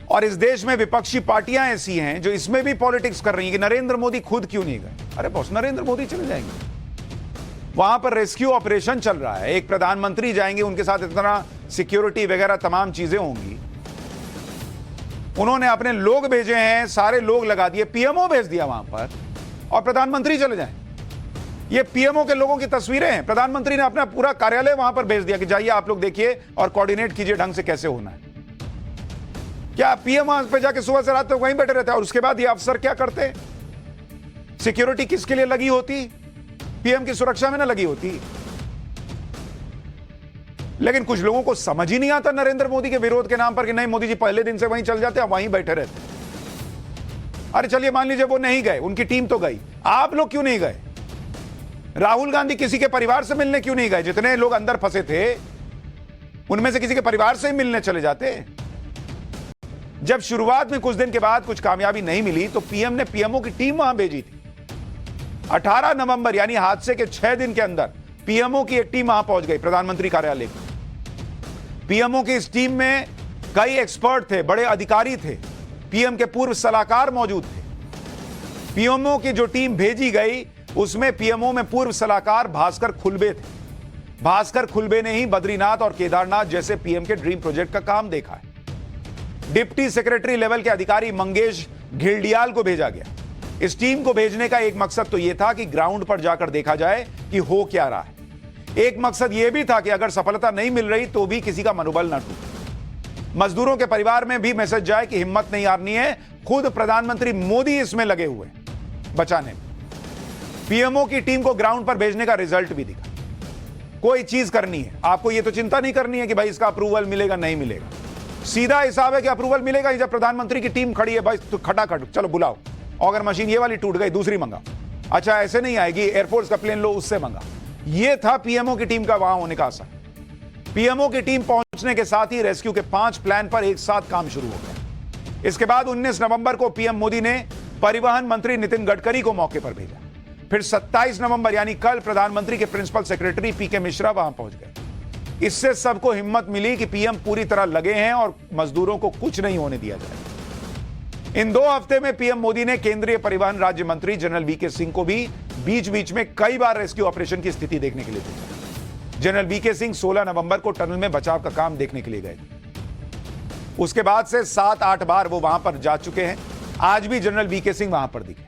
और इस देश में विपक्षी पार्टियां ऐसी हैं जो इसमें भी पॉलिटिक्स कर रही हैं कि नरेंद्र मोदी खुद क्यों नहीं गए। अरे बॉस, नरेंद्र मोदी चले जाएंगे, वहां पर रेस्क्यू ऑपरेशन चल रहा है, एक प्रधानमंत्री जाएंगे, उनके साथ इतना सिक्योरिटी वगैरह तमाम चीजें होंगी। उन्होंने अपने लोग भेजे हैं, सारे लोग लगा दिए, पीएमओ भेज दिया वहां पर, और प्रधानमंत्री चले जाएं। ये पीएमओ के लोगों की तस्वीरें हैं। प्रधानमंत्री ने अपना पूरा कार्यालय वहां पर भेज दिया कि जाइए आप लोग देखिए और कोऑर्डिनेट कीजिए ढंग से कैसे होना है। क्या पीएम वहां पे जाके सुबह से रात तक वहीं बैठे रहते हैं और उसके बाद ये अफसर क्या करते? सिक्योरिटी किसके लिए लगी होती? पीएम की सुरक्षा में ना लगी होती। लेकिन कुछ लोगों को समझ ही नहीं आता नरेंद्र मोदी के विरोध के नाम पर कि नहीं, मोदी जी पहले दिन से वहीं चल जाते हैं, वहीं बैठे रहते। अरे चलिए मान लीजिए वो नहीं गए, उनकी टीम तो गई, आप लोग क्यों नहीं गए? राहुल गांधी किसी के परिवार से मिलने क्यों नहीं गए? जितने लोग अंदर फंसे थे उनमें से किसी के परिवार से ही मिलने चले जाते। जब शुरुआत में कुछ दिन के बाद कुछ कामयाबी नहीं मिली तो पीएम ने पीएमओ की टीम वहां भेजी थी। 18 नवंबर यानी हादसे के 6 दिन के अंदर पीएमओ की एक टीम वहां पहुंच गई प्रधानमंत्री कार्यालय में। पीएमओ की इस टीम में कई एक्सपर्ट थे, बड़े अधिकारी थे, पीएम के पूर्व सलाहकार मौजूद थे। पीएमओ की जो टीम भेजी गई उसमें पीएमओ में पूर्व सलाहकार भास्कर खुलबे थे। भास्कर खुलबे ने ही बद्रीनाथ और केदारनाथ जैसे पीएम के ड्रीम प्रोजेक्ट का काम देखा है। डिप्टी सेक्रेटरी लेवल के अधिकारी मंगेश घिल्डियाल को भेजा गया। इस टीम को भेजने का एक मकसद तो यह था कि ग्राउंड पर जाकर देखा जाए कि हो क्या रहा है। एक मकसद यह भी था कि अगर सफलता नहीं मिल रही तो भी किसी का मनोबल ना टूटे, मजदूरों के परिवार में भी मैसेज जाए कि हिम्मत नहीं हारनी है। खुद प्रधानमंत्री मोदी इसमें लगे हुए बचाने में। पीएमओ की टीम को ग्राउंड पर भेजने का रिजल्ट भी दिखा। कोई चीज करनी है, आपको ये तो चिंता नहीं करनी है कि भाई इसका अप्रूवल मिलेगा नहीं मिलेगा। सीधा हिसाब है कि अप्रूवल मिलेगा ही जब प्रधानमंत्री की टीम खड़ी है, भाई तो खटाखट चलो बुलाओ, अगर मशीन ये वाली टूट गई दूसरी मंगाओ। अच्छा ऐसे नहीं आएगी, एयरफोर्स का प्लेन लो उससे मंगा। ये था पीएमओ की टीम का वहां होने का असर। पीएमओ की टीम पहुंचने के साथ ही रेस्क्यू के 5 प्लान पर एक साथ काम शुरू हो गया। इसके बाद 19 नवंबर को पीएम मोदी ने परिवहन मंत्री नितिन गडकरी को मौके पर भेजा। फिर 27 नवंबर यानी कल प्रधानमंत्री के प्रिंसिपल सेक्रेटरी पीके मिश्रा वहां पहुंच गए। इससे सबको हिम्मत मिली कि पीएम पूरी तरह लगे हैं और मजदूरों को कुछ नहीं होने दिया जाए। इन 2 हफ्ते में पीएम मोदी ने केंद्रीय परिवहन राज्य मंत्री जनरल वीके सिंह को भी बीच बीच में कई बार रेस्क्यू ऑपरेशन की स्थिति देखने के लिए भेजा। जनरल वीके सिंह 16 नवंबर को टनल में बचाव का काम देखने के लिए गए। उसके बाद से 7-8 बार वो वहां पर जा चुके हैं। आज भी जनरल वीके सिंह वहां पर दिखे।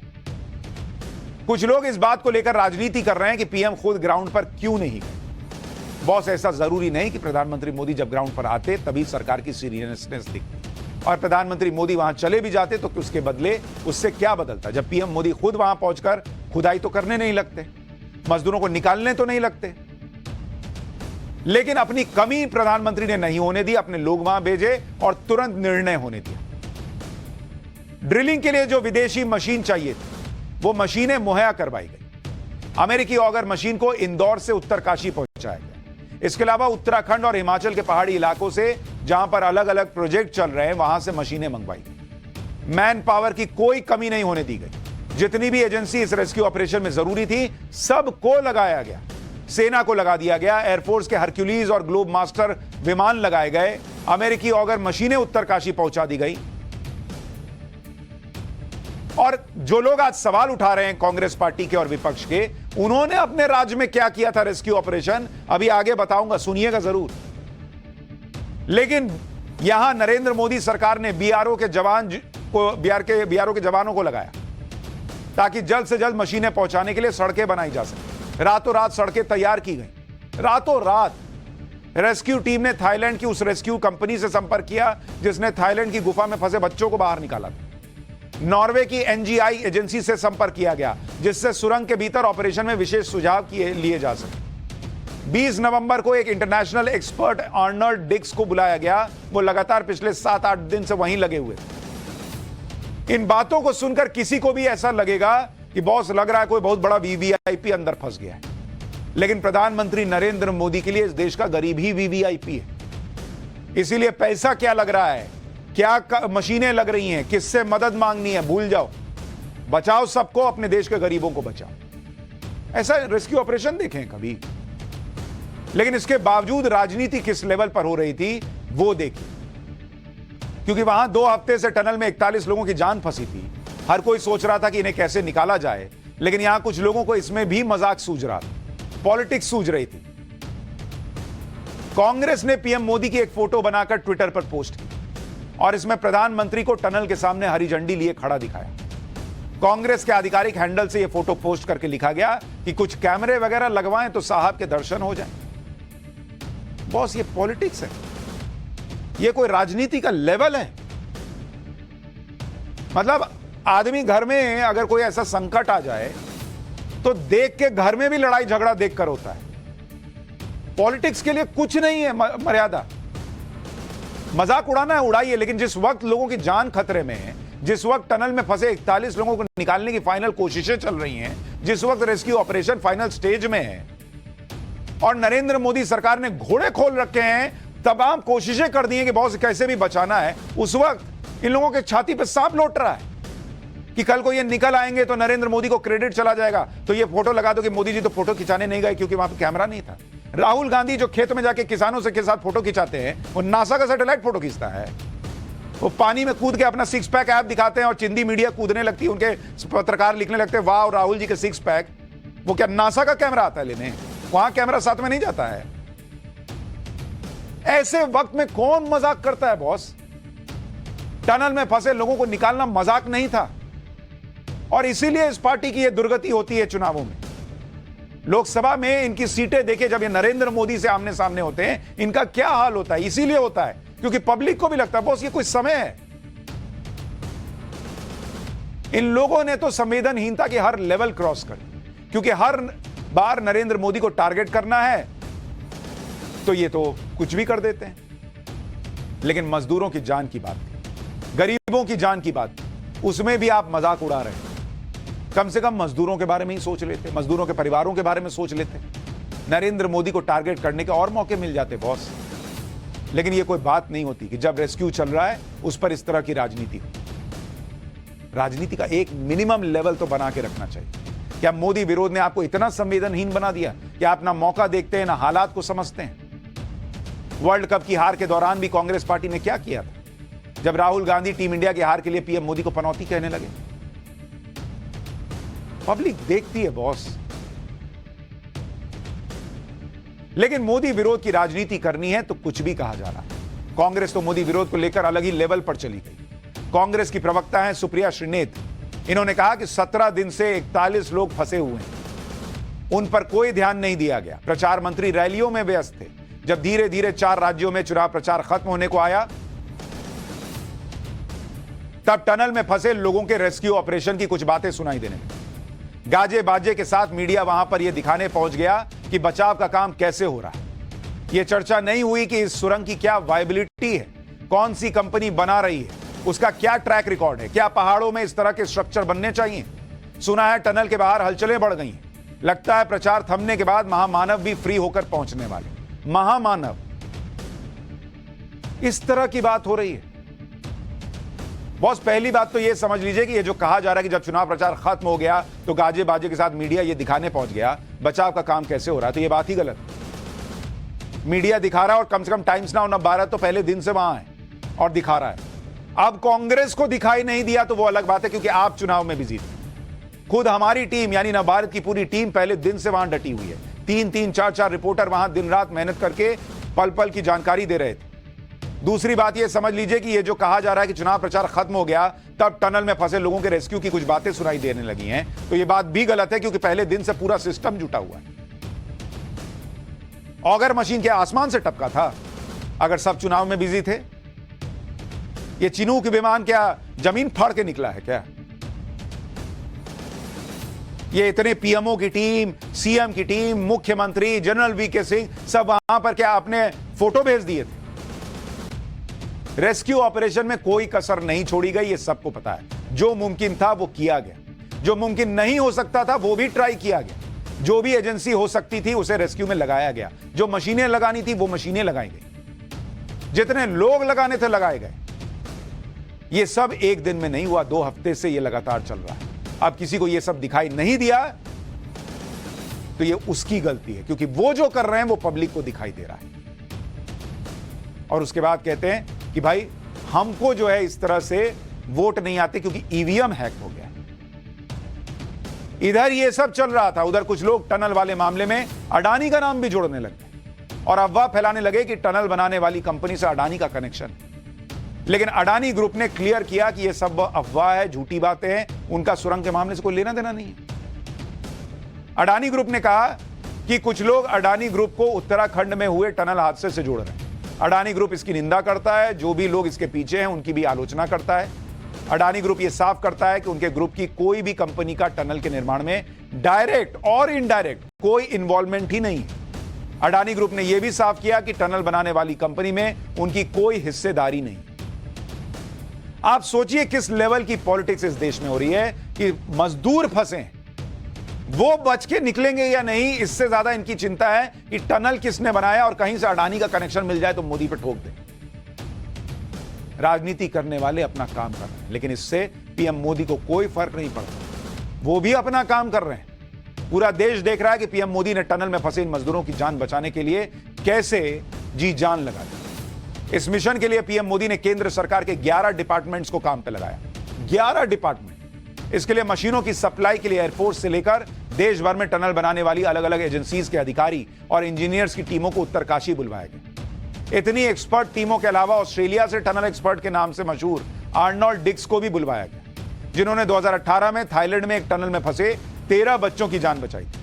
कुछ लोग इस बात को लेकर राजनीति कर रहे हैं कि पीएम खुद ग्राउंड पर क्यों नहीं गए। बॉस, ऐसा जरूरी नहीं कि प्रधानमंत्री मोदी जब ग्राउंड पर आते तभी सरकार की सीरियसनेस दिखती, और प्रधानमंत्री मोदी वहां चले भी जाते तो उसके बदले उससे क्या बदलता जब पीएम मोदी खुद वहां पहुंचकर खुदाई तो करने नहीं लगते, मजदूरों को निकालने तो नहीं लगते। लेकिन अपनी कमी प्रधानमंत्री ने नहीं होने दी, अपने लोग वहां भेजे और तुरंत निर्णय होने दिया। ड्रिलिंग के लिए जो विदेशी मशीन चाहिए थी वो मशीनें मुहैया करवाई गई। अमेरिकी ऑगर मशीन को इंदौर से उत्तरकाशी पहुंचाया गया। इसके अलावा उत्तराखंड और हिमाचल के पहाड़ी इलाकों से जहां पर अलग अलग प्रोजेक्ट चल रहे हैं वहां से मशीनें मंगवाई गई। मैन पावर की कोई कमी नहीं होने दी गई। जितनी भी एजेंसी इस रेस्क्यू ऑपरेशन में जरूरी थी सबको लगाया गया। सेना को लगा दिया गया, एयरफोर्स के हरक्यूलीज और ग्लोब मास्टर विमान लगाए गए, अमेरिकी ऑगर मशीनें उत्तरकाशी पहुंचा दी गई। और जो लोग आज सवाल उठा रहे हैं कांग्रेस पार्टी के और विपक्ष के, उन्होंने अपने राज्य में क्या किया था रेस्क्यू ऑपरेशन, अभी आगे बताऊंगा, सुनिएगा जरूर। लेकिन यहां नरेंद्र मोदी सरकार ने बीआरओ के जवानों को लगाया ताकि जल्द से जल्द मशीनें पहुंचाने के लिए सड़कें बनाई जा सके। रातों रात सड़कें तैयार की गई। रातों रात रेस्क्यू टीम ने थाईलैंड की उस रेस्क्यू कंपनी से संपर्क किया जिसने थाईलैंड की गुफा में फंसे बच्चों को बाहर निकाला था। नॉर्वे की एनजीआई एजेंसी से संपर्क किया गया जिससे सुरंग के भीतर ऑपरेशन में विशेष सुझाव लिए जा सके। 20 नवंबर को एक इंटरनेशनल एक्सपर्ट आर्नल्ड डिक्स को बुलाया गया। वो लगातार पिछले 7-8 दिन से वहीं लगे हुए थे। इन बातों को सुनकर किसी को भी ऐसा लगेगा कि बॉस लग रहा है कोई बहुत बड़ा वीवीआईपी अंदर फंस गया है। लेकिन प्रधानमंत्री नरेंद्र मोदी के लिए इस देश का गरीब ही वीवीआईपी है। इसीलिए पैसा क्या लग रहा है, क्या मशीनें लग रही हैं, किससे मदद मांगनी है, भूल जाओ। बचाओ सबको, अपने देश के गरीबों को बचाओ। ऐसा रेस्क्यू ऑपरेशन देखें कभी। लेकिन इसके बावजूद राजनीति किस लेवल पर हो रही थी वो देखिए, क्योंकि वहां 2 हफ्ते से टनल में 41 लोगों की जान फंसी थी। हर कोई सोच रहा था कि इन्हें कैसे निकाला जाए, लेकिन यहां कुछ लोगों को इसमें भी मजाक सूझ रहा था, पॉलिटिक्स सूझ रही थी। कांग्रेस ने पीएम मोदी की एक फोटो बनाकर ट्विटर पर पोस्ट की और इसमें प्रधानमंत्री को टनल के सामने हरी झंडी लिए खड़ा दिखाया। कांग्रेस के आधिकारिक हैंडल से यह फोटो पोस्ट करके लिखा गया कि कुछ कैमरे वगैरह लगवाएं तो साहब के दर्शन हो जाएं। बॉस, ये पॉलिटिक्स है, ये कोई राजनीति का लेवल है। मतलब आदमी घर में अगर कोई ऐसा संकट आ जाए तो देख के घर में भी लड़ाई झगड़ा देखकर होता है। पॉलिटिक्स के लिए कुछ नहीं है मर्यादा। मजाक उड़ाना है उड़ाइए, लेकिन जिस वक्त लोगों की जान खतरे में है, जिस वक्त टनल में फंसे 41 लोगों को निकालने की फाइनल कोशिशें चल रही हैं, जिस वक्त रेस्क्यू ऑपरेशन फाइनल स्टेज में है और नरेंद्र मोदी सरकार ने घोड़े खोल रखे हैं, तमाम कोशिशें कर दी हैं कि बॉस कैसे भी बचाना है, उस वक्त इन लोगों के छाती पे सांप लौट रहा है कि कल को ये निकल आएंगे तो नरेंद्र मोदी को क्रेडिट चला जाएगा। तो ये फोटो लगा दो कि मोदी जी तो फोटो खिंचाने नहीं गए क्योंकि वहां पर कैमरा नहीं था। राहुल गांधी जो खेत में जाके किसानों के साथ फोटो खिंचाते हैं, वो नासा का सैटेलाइट फोटो खींचता है। वो पानी में कूद के अपना 6 पैक ऐप दिखाते हैं और चिंदी मीडिया कूदने लगती है, उनके पत्रकार लिखने लगते हैं वाह राहुल जी के 6 पैक। वो क्या नासा का कैमरा आता है लेने? वहां कैमरा साथ में नहीं जाता है। ऐसे वक्त में कौन मजाक करता है बॉस? टनल में फंसे लोगों को निकालना मजाक नहीं था और इसीलिए इस पार्टी की यह दुर्गति होती है चुनावों में। लोकसभा में इनकी सीटें देखे जब ये नरेंद्र मोदी से आमने सामने होते हैं, इनका क्या हाल होता है। इसीलिए होता है क्योंकि पब्लिक को भी लगता है बॉस ये कोई समय है। इन लोगों ने तो संवेदनहीनता के हर लेवल क्रॉस कर दी, क्योंकि हर बार नरेंद्र मोदी को टारगेट करना है तो ये तो कुछ भी कर देते हैं। लेकिन मजदूरों की जान की बात, गरीबों की जान की बात, उसमें भी आप मजाक उड़ा रहे हैं। कम से कम मजदूरों के बारे में ही सोच लेते, मजदूरों के परिवारों के बारे में सोच लेते। नरेंद्र मोदी को टारगेट करने के और मौके मिल जाते बॉस। लेकिन ये कोई बात नहीं होती कि जब रेस्क्यू चल रहा है उस पर इस तरह की राजनीति हो। राजनीति का एक मिनिमम लेवल तो बना के रखना चाहिए। क्या मोदी विरोध ने आपको इतना संवेदनहीन बना दिया कि आप ना मौका देखते हैं ना हालात को समझते हैं? वर्ल्ड कप की हार के दौरान भी कांग्रेस पार्टी ने क्या किया था जब राहुल गांधी टीम इंडिया की हार के लिए पीएम मोदी को पनौती कहने लगे? पब्लिक देखती है बॉस। लेकिन मोदी विरोध की राजनीति करनी है तो कुछ भी कहा जा रहा है। कांग्रेस तो मोदी विरोध को लेकर अलग ही लेवल पर चली गई। कांग्रेस की प्रवक्ता हैं सुप्रिया श्रीनेत। इन्होंने कहा कि 17 दिन से 41 लोग फंसे हुए हैं, उन पर कोई ध्यान नहीं दिया गया। प्रचार मंत्री रैलियों में व्यस्त थे। जब धीरे धीरे 4 राज्यों में चुनाव प्रचार खत्म होने को आया, तब टनल में फंसे लोगों के रेस्क्यू ऑपरेशन की कुछ बातें सुनाई देने लगी। गाजे बाजे के साथ मीडिया वहां पर यह दिखाने पहुंच गया कि बचाव का काम कैसे हो रहा है। यह चर्चा नहीं हुई कि इस सुरंग की क्या वायबिलिटी है, कौन सी कंपनी बना रही है, उसका क्या ट्रैक रिकॉर्ड है, क्या पहाड़ों में इस तरह के स्ट्रक्चर बनने चाहिए। सुना है टनल के बाहर हलचलें बढ़ गई हैं। लगता है प्रचार थमने के बाद महामानव भी फ्री होकर पहुंचने वाले। महामानव, इस तरह की बात हो रही है बॉस। पहली बात तो यह समझ लीजिए कि यह जो कहा जा रहा है कि जब चुनाव प्रचार खत्म हो गया तो गाजे बाजे के साथ मीडिया यह दिखाने पहुंच गया बचाव का काम कैसे हो रहा है, तो यह बात ही गलत है। मीडिया दिखा रहा है और कम से कम टाइम्स नाउ नवभारत तो पहले दिन से वहां है और दिखा रहा है। अब कांग्रेस को दिखाई नहीं दिया तो वो अलग बात है, क्योंकि आप चुनाव में बिजी थे। खुद हमारी टीम यानी नवभारत की पूरी टीम पहले दिन से वहां डटी हुई है। 3-3, 4-4 रिपोर्टर वहां दिन रात मेहनत करके पल पल की जानकारी दे रहे थे। दूसरी बात यह समझ लीजिए कि यह जो कहा जा रहा है कि चुनाव प्रचार खत्म हो गया तब टनल में फंसे लोगों के रेस्क्यू की कुछ बातें सुनाई देने लगी हैं, तो यह बात भी गलत है, क्योंकि पहले दिन से पूरा सिस्टम जुटा हुआ है। ऑगर मशीन क्या आसमान से टपका था अगर सब चुनाव में बिजी थे? ये चिनूक विमान क्या जमीन फाड़ के निकला है क्या? ये इतने पीएमओ की टीम, सीएम की टीम, मुख्यमंत्री, जनरल वीके सिंह सब वहां पर क्या आपने फोटो भेज दिए थे? रेस्क्यू ऑपरेशन में कोई कसर नहीं छोड़ी गई, ये सबको पता है। जो मुमकिन था वो किया गया, जो मुमकिन नहीं हो सकता था वो भी ट्राई किया गया। जो भी एजेंसी हो सकती थी उसे रेस्क्यू में लगाया गया। जो मशीनें लगानी थी वो मशीनें लगाई गई। जितने लोग लगाने थे लगाए गए। ये सब एक दिन में नहीं हुआ, 2 हफ्ते से ये लगातार चल रहा है। अब किसी को ये सब दिखाई नहीं दिया तो ये उसकी गलती है, क्योंकि वो जो कर रहे हैं वो पब्लिक को दिखाई दे रहा है। और उसके बाद कहते हैं कि भाई हमको जो है इस तरह से वोट नहीं आते क्योंकि ईवीएम हैक हो गया। इधर ये सब चल रहा था, उधर कुछ लोग टनल वाले मामले में अडानी का नाम भी जोड़ने लगे और अफवाह फैलाने लगे कि टनल बनाने वाली कंपनी से अडानी का कनेक्शन है। लेकिन अडानी ग्रुप ने क्लियर किया कि यह सब अफवाह है, झूठी बातें हैं, उनका सुरंग के मामले से कोई लेना देना नहीं है। अडानी ग्रुप ने कहा कि कुछ लोग अडानी ग्रुप को उत्तराखंड में हुए टनल हादसे से जोड़ रहे हैं। अडानी ग्रुप इसकी निंदा करता है, जो भी लोग इसके पीछे हैं उनकी भी आलोचना करता है। अडानी ग्रुप यह साफ करता है कि उनके ग्रुप की कोई भी कंपनी का टनल के निर्माण में डायरेक्ट और इनडायरेक्ट कोई इन्वॉल्वमेंट ही नहीं है। अडानी ग्रुप ने यह भी साफ किया कि टनल बनाने वाली कंपनी में उनकी कोई हिस्सेदारी नहीं। आप सोचिए किस लेवल की पॉलिटिक्स इस देश में हो रही है कि मजदूर फंसे, वो बच के निकलेंगे या नहीं, इससे ज्यादा इनकी चिंता है कि टनल किसने बनाया और कहीं से अडानी का कनेक्शन मिल जाए तो मोदी पे ठोक दे। राजनीति करने वाले अपना काम कर रहे हैं, लेकिन इससे पीएम मोदी को कोई फर्क नहीं पड़ता। वो भी अपना काम कर रहे हैं। पूरा देश देख रहा है कि पीएम मोदी ने टनल में फंसे इन मजदूरों की जान बचाने के लिए कैसे जी जान लगा दी। इस मिशन के लिए पीएम मोदी ने केंद्र सरकार के 11 डिपार्टमेंट्स को काम पे लगाया। 11 डिपार्टमेंट। इसके लिए मशीनों की सप्लाई के लिए एयरफोर्स से लेकर देश भर में टनल बनाने वाली अलग अलग एजेंसीज के अधिकारी और इंजीनियर्स की टीमों को उत्तरकाशी बुलवाया गया। इतनी एक्सपर्ट टीमों के अलावा ऑस्ट्रेलिया से टनल एक्सपर्ट के नाम से मशहूर आर्नोल्ड डिक्स को भी बुलवाया गया, जिन्होंने 2018 में थाईलैंड में एक टनल में फंसे 13 बच्चों की जान बचाई थी।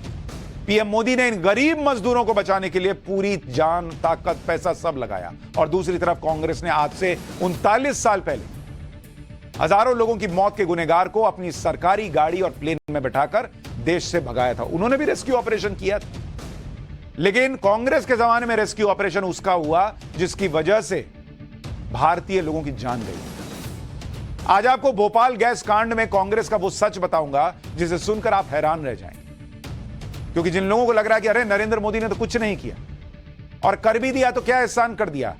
पीएम मोदी ने इन गरीब मजदूरों को बचाने के लिए पूरी जान, ताकत, पैसा सब लगाया। और दूसरी तरफ कांग्रेस ने आज से 39 साल पहले हजारों लोगों की मौत के गुनहगार को अपनी सरकारी गाड़ी और प्लेन में बैठाकर देश से भगाया था। उन्होंने भी रेस्क्यू ऑपरेशन किया था। लेकिन कांग्रेस के जमाने में रेस्क्यू ऑपरेशन उसका हुआ जिसकी वजह से भारतीय लोगों की जान गई। आज आपको भोपाल गैस कांड में कांग्रेस का वो सच बताऊंगा जिसे सुनकर आप हैरान रह जाएंगे। क्योंकि जिन लोगों को लग रहा है कि अरे नरेंद्र मोदी ने तो कुछ नहीं किया और कर भी दिया तो क्या एहसान कर दिया,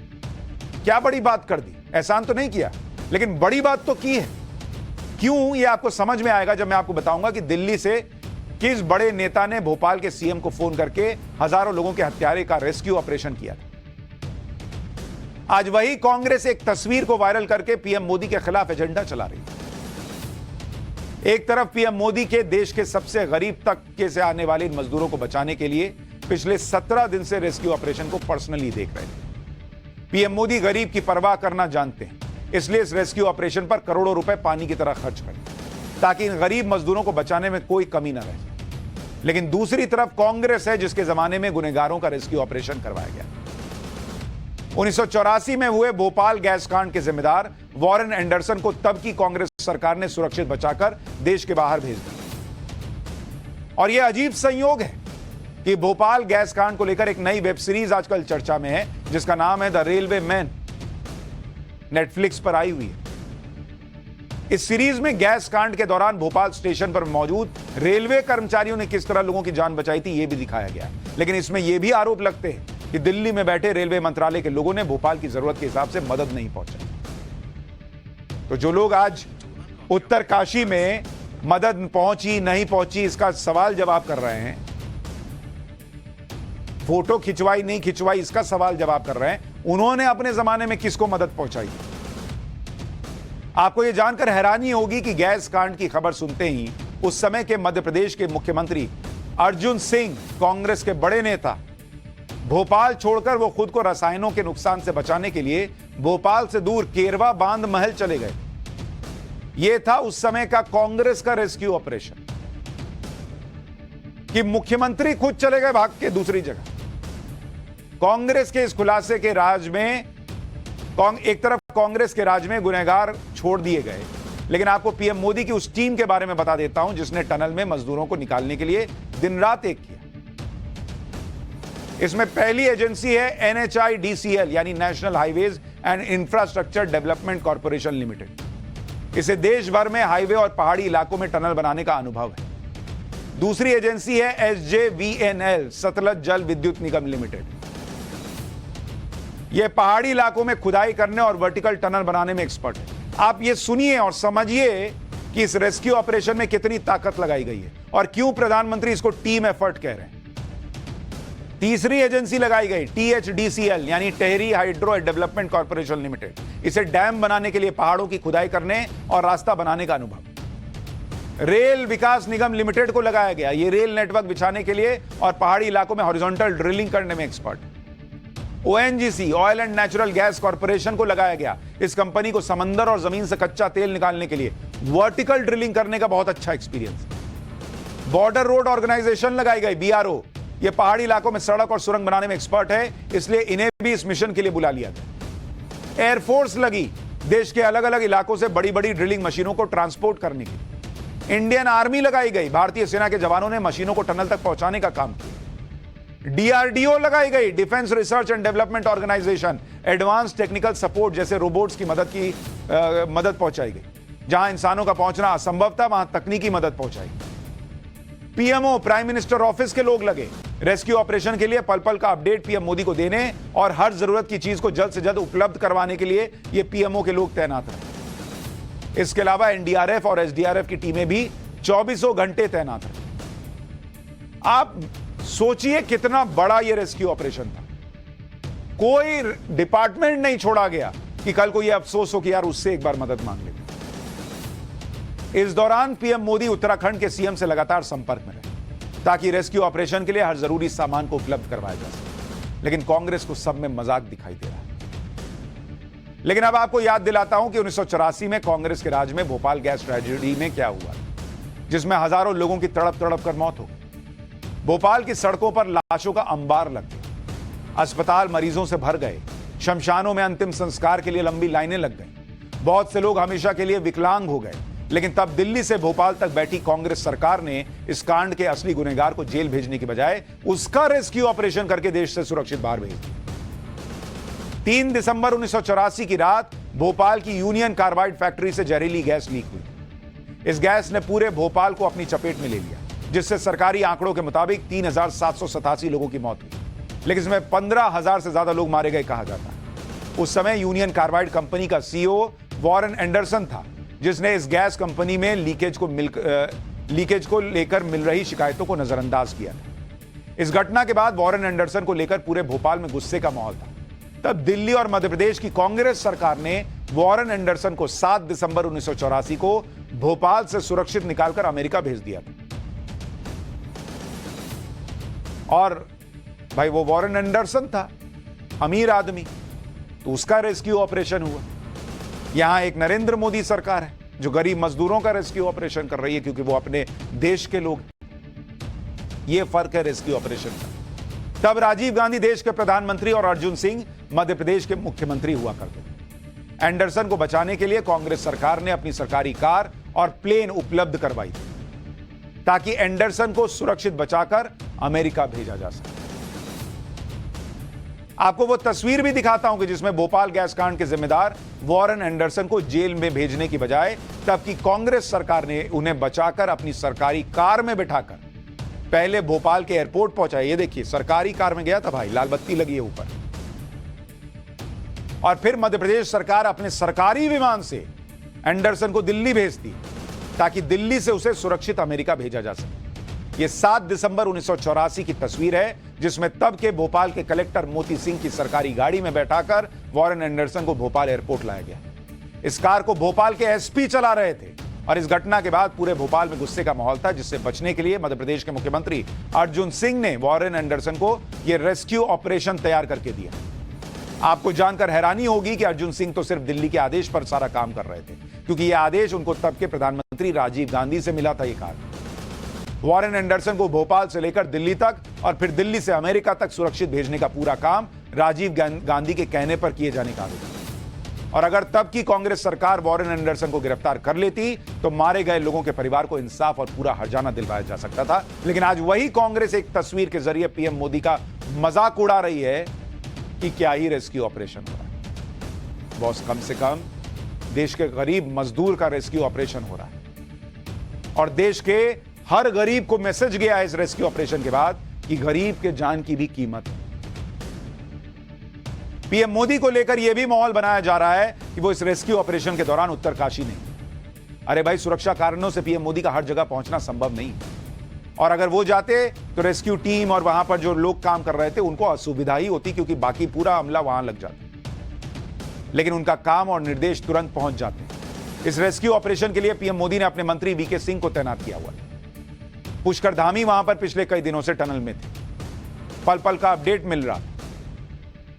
क्या बड़ी बात कर दी, एहसान तो नहीं किया लेकिन बड़ी बात तो की है। क्यों, ये आपको समझ में आएगा जब मैं आपको बताऊंगा कि दिल्ली से किस बड़े नेता ने भोपाल के सीएम को फोन करके हजारों लोगों के हत्यारे का रेस्क्यू ऑपरेशन किया था। आज वही कांग्रेस एक तस्वीर को वायरल करके पीएम मोदी के खिलाफ एजेंडा चला रही है। एक तरफ पीएम मोदी के देश के सबसे गरीब तबके से आने वाले इन मजदूरों को बचाने के लिए पिछले 17 दिन से रेस्क्यू ऑपरेशन को पर्सनली देख रहे थे। पीएम मोदी गरीब की परवाह करना जानते हैं, इसलिए इस रेस्क्यू ऑपरेशन पर करोड़ों रुपए पानी की तरह खर्च करें ताकि इन गरीब मजदूरों को बचाने में कोई कमी न रहे। लेकिन दूसरी तरफ कांग्रेस है जिसके जमाने में गुनहगारों का रेस्क्यू ऑपरेशन करवाया गया। 1984 में हुए भोपाल गैस कांड के जिम्मेदार वॉरेन एंडरसन को तब की कांग्रेस सरकार ने सुरक्षित बचाकर देश के बाहर भेज दिया। और यह अजीब संयोग है कि भोपाल गैस कांड को लेकर एक नई वेब सीरीज आजकल चर्चा में है जिसका नाम है द रेलवे मैन, नेटफ्लिक्स पर आई हुई है। इस सीरीज में गैस कांड के दौरान भोपाल स्टेशन पर मौजूद रेलवे कर्मचारियों ने किस तरह लोगों की जान बचाई थी यह भी दिखाया गया। लेकिन इसमें यह भी आरोप लगते हैं कि दिल्ली में बैठे रेलवे मंत्रालय के लोगों ने भोपाल की जरूरत के हिसाब से मदद नहीं पहुंचाई। तो जो लोग आज उत्तरकाशी में मदद पहुंची नहीं पहुंची इसका सवाल जवाब कर रहे हैं, फोटो खिंचवाई नहीं खिंचवाई इसका सवाल जवाब कर रहे हैं, उन्होंने अपने जमाने में किसको मदद पहुंचाई? आपको यह जानकर हैरानी होगी कि गैस कांड की खबर सुनते ही उस समय के मध्य प्रदेश के मुख्यमंत्री अर्जुन सिंह, कांग्रेस के बड़े नेता, भोपाल छोड़कर वो खुद को रसायनों के नुकसान से बचाने के लिए भोपाल से दूर केरवा बांध महल चले गए। यह था उस समय का कांग्रेस का रेस्क्यू ऑपरेशन कि मुख्यमंत्री खुद चले गए भाग के दूसरी जगह। कांग्रेस के इस खुलासे के राज में एक तरफ कांग्रेस के राज में गुनहगार छोड़ दिए गए, लेकिन आपको पीएम मोदी की उस टीम के बारे में बता देता हूं जिसने टनल में मजदूरों को निकालने के लिए दिन रात एक किया। इसमें पहली एजेंसी है NHIDCL यानी national highways and infrastructure development corporation limited. इसे देश भर में हाईवे और पहाड़ी इलाकों में टनल बनाने का अनुभव है। दूसरी एजेंसी है SJVNL सतलज जल विद्युत निगम लिमिटेड। यह पहाड़ी इलाकों में खुदाई करने और वर्टिकल टनल बनाने में एक्सपर्ट है। आप ये सुनिए और समझिए कि इस रेस्क्यू ऑपरेशन में कितनी ताकत लगाई गई है और क्यों प्रधानमंत्री इसको टीम एफर्ट कह रहे हैं। तीसरी एजेंसी लगाई गई THDCL यानी Tehri hydro development corporation limited. इसे डैम बनाने के लिए पहाड़ों की खुदाई करने और रास्ता बनाने का अनुभव। रेल विकास निगम लिमिटेड को लगाया गया, यह रेल नेटवर्क बिछाने के लिए और पहाड़ी इलाकों में हॉरिजॉन्टल ड्रिलिंग करने में expert. ONGC oil and natural gas corporation को लगाया गया। इस कंपनी को समंदर और जमीन से कच्चा तेल निकालने के लिए वर्टिकल ड्रिलिंग करने का बहुत अच्छा एक्सपीरियंस। बॉर्डर रोड ऑर्गेनाइजेशन लगाई गई BRO, यह पहाड़ी इलाकों में सड़क और सुरंग बनाने में एक्सपर्ट है, इसलिए इन्हें भी इस मिशन के लिए बुला लिया गया। एयरफोर्स लगी देश के अलग अलग इलाकों से बड़ी बड़ी ड्रिलिंग मशीनों को ट्रांसपोर्ट करने के लिए। इंडियन आर्मी लगाई गई, भारतीय सेना के जवानों ने मशीनों को टनल तक पहुंचाने का काम किया। DRDO लगाई गई, defence research and development organisation, advance technical support जैसे रोबोट्स की मदद पहुंचाई गई। जहां इंसानों का पहुंचना असंभव था वहां तकनीकी मदद पहुंचाई। PMO प्राइम मिनिस्टर ऑफिस के लोग लगे रेस्क्यू ऑपरेशन के लिए पल पल का अपडेट पीएम मोदी को देने और हर जरूरत की चीज को जल्द से जल्द उपलब्ध करवाने के लिए ये PMO के लोग तैनात रहे। इसके अलावा NDRF और SDRF की टीमें भी 24 घंटे तैनात रहे। आप सोचिए कितना बड़ा यह रेस्क्यू ऑपरेशन था। कोई डिपार्टमेंट नहीं छोड़ा गया कि कल को यह अफसोस हो कि यार उससे एक बार मदद मांग ले। इस दौरान पीएम मोदी उत्तराखंड के सीएम से लगातार संपर्क में रहे ताकि रेस्क्यू ऑपरेशन के लिए हर जरूरी सामान को उपलब्ध करवाया जा सके। लेकिन कांग्रेस को सब में मजाक दिखाई दे रहा है। लेकिन अब आपको याद दिलाता हूं कि 1984 में कांग्रेस के राज में भोपाल गैस ट्रेजेडी में क्या हुआ, जिसमें हजारों लोगों की तड़प तड़प कर मौत हो गई। भोपाल की सड़कों पर लाशों का अंबार लग गया, अस्पताल मरीजों से भर गए, शमशानों में अंतिम संस्कार के लिए लंबी लाइनें लग गई, बहुत से लोग हमेशा के लिए विकलांग हो गए लेकिन तब दिल्ली से भोपाल तक बैठी कांग्रेस सरकार ने इस कांड के असली गुनहगार को जेल भेजने की बजाय उसका रेस्क्यू ऑपरेशन करके देश से सुरक्षित बाहर भेज दिया। 3 दिसंबर 1984 की रात भोपाल की यूनियन कार्बाइड फैक्ट्री से जहरीली गैस लीक हुई। इस गैस ने पूरे भोपाल को अपनी चपेट में ले लिया, जिससे सरकारी आंकड़ों के मुताबिक 3,787 लोगों की मौत हुई, लेकिन इसमें 15,000 से ज्यादा लोग मारे गए कहा जाता है। उस समय यूनियन कार्बाइड कंपनी का सीईओ वॉरेन एंडरसन था, जिसने इस गैस कंपनी में लीकेज को लेकर मिल रही शिकायतों को नजरअंदाज किया था। इस घटना के बाद वॉरेन एंडरसन को लेकर पूरे भोपाल में गुस्से का माहौल था। तब दिल्ली और मध्य प्रदेश की कांग्रेस सरकार ने वॉरेन एंडरसन को 7 दिसंबर 1984 को भोपाल से सुरक्षित निकालकर अमेरिका भेज दिया था। और भाई वो वॉरेन एंडरसन था, अमीर आदमी, तो उसका रेस्क्यू ऑपरेशन हुआ। यहां एक नरेंद्र मोदी सरकार है जो गरीब मजदूरों का रेस्क्यू ऑपरेशन कर रही है, क्योंकि वो अपने देश के लोग। ये फर्क है रेस्क्यू ऑपरेशन का। तब राजीव गांधी देश के प्रधानमंत्री और अर्जुन सिंह मध्य प्रदेश के मुख्यमंत्री हुआ करते थे। एंडरसन को बचाने के लिए कांग्रेस सरकार ने अपनी सरकारी कार और प्लेन उपलब्ध करवाई थी, ताकि एंडरसन को सुरक्षित बचाकर अमेरिका भेजा जा सके। आपको वो तस्वीर भी दिखाता हूं कि जिसमें भोपाल गैस कांड के जिम्मेदार वॉरेन एंडरसन को जेल में भेजने की बजाय तब की कांग्रेस सरकार ने उन्हें बचाकर अपनी सरकारी कार में बिठाकर पहले भोपाल के एयरपोर्ट पहुंचा। ये देखिए, सरकारी कार में गया था भाई, लाल बत्ती लगी है ऊपर। और फिर मध्य प्रदेश सरकार अपने सरकारी विमान से एंडरसन को दिल्ली भेजती, ताकि दिल्ली से उसे सुरक्षित अमेरिका भेजा जा सके। यह 7 दिसंबर 1984 की तस्वीर है, जिसमें तब के भोपाल के कलेक्टर मोती सिंह की सरकारी गाड़ी में बैठाकर वॉरेन एंडरसन को भोपाल एयरपोर्ट लाया गया। इस कार को भोपाल के एसपी चला रहे थे, और इस घटना के बाद पूरे भोपाल में गुस्से का माहौल था, जिससे बचने के लिए मध्य प्रदेश के मुख्यमंत्री अर्जुन सिंह ने वॉरेन एंडरसन को यह रेस्क्यू ऑपरेशन तैयार करके दिया। आपको जानकर हैरानी होगी कि अर्जुन सिंह तो सिर्फ दिल्ली के आदेश पर सारा काम कर रहे थे, क्योंकि यह आदेश उनको तब के प्रधानमंत्री राजीव गांधी से मिला था। यह कार वॉरेन एंडरसन को भोपाल से लेकर दिल्ली तक और फिर दिल्ली से अमेरिका तक सुरक्षित भेजने का पूरा काम राजीव गांधी के कहने पर किए जाने का आरोप है। और अगर तब की कांग्रेस सरकार वॉरेन एंडरसन को गिरफ्तार कर लेती तो मारे गए लोगों के परिवार को इंसाफ और पूरा हर्जाना दिलवाया जा सकता था। लेकिन आज वही कांग्रेस एक तस्वीर के जरिए पीएम मोदी का मजाक उड़ा रही है कि क्या ही रेस्क्यू ऑपरेशन हो रहा है। बॉस, कम से कम देश के गरीब मजदूर का रेस्क्यू ऑपरेशन हो रहा है, और देश के हर गरीब को मैसेज गया है इस रेस्क्यू ऑपरेशन के बाद कि गरीब के जान की भी कीमत है। पीएम मोदी को लेकर यह भी माहौल बनाया जा रहा है कि वो इस रेस्क्यू ऑपरेशन के दौरान उत्तरकाशी नहीं। अरे भाई, सुरक्षा कारणों से पीएम मोदी का हर जगह पहुंचना संभव नहीं, और अगर वो जाते तो रेस्क्यू टीम और वहां पर जो लोग काम कर रहे थे उनको असुविधा ही होती, क्योंकि बाकी पूरा अमला वहां लग जाता। लेकिन उनका काम और निर्देश तुरंत पहुंच जाते। इस रेस्क्यू ऑपरेशन के लिए पीएम मोदी ने अपने मंत्री वीके सिंह को तैनात किया हुआ है। पुष्कर धामी वहां पर पिछले कई दिनों से टनल में थे। पल पल का अपडेट मिल रहा।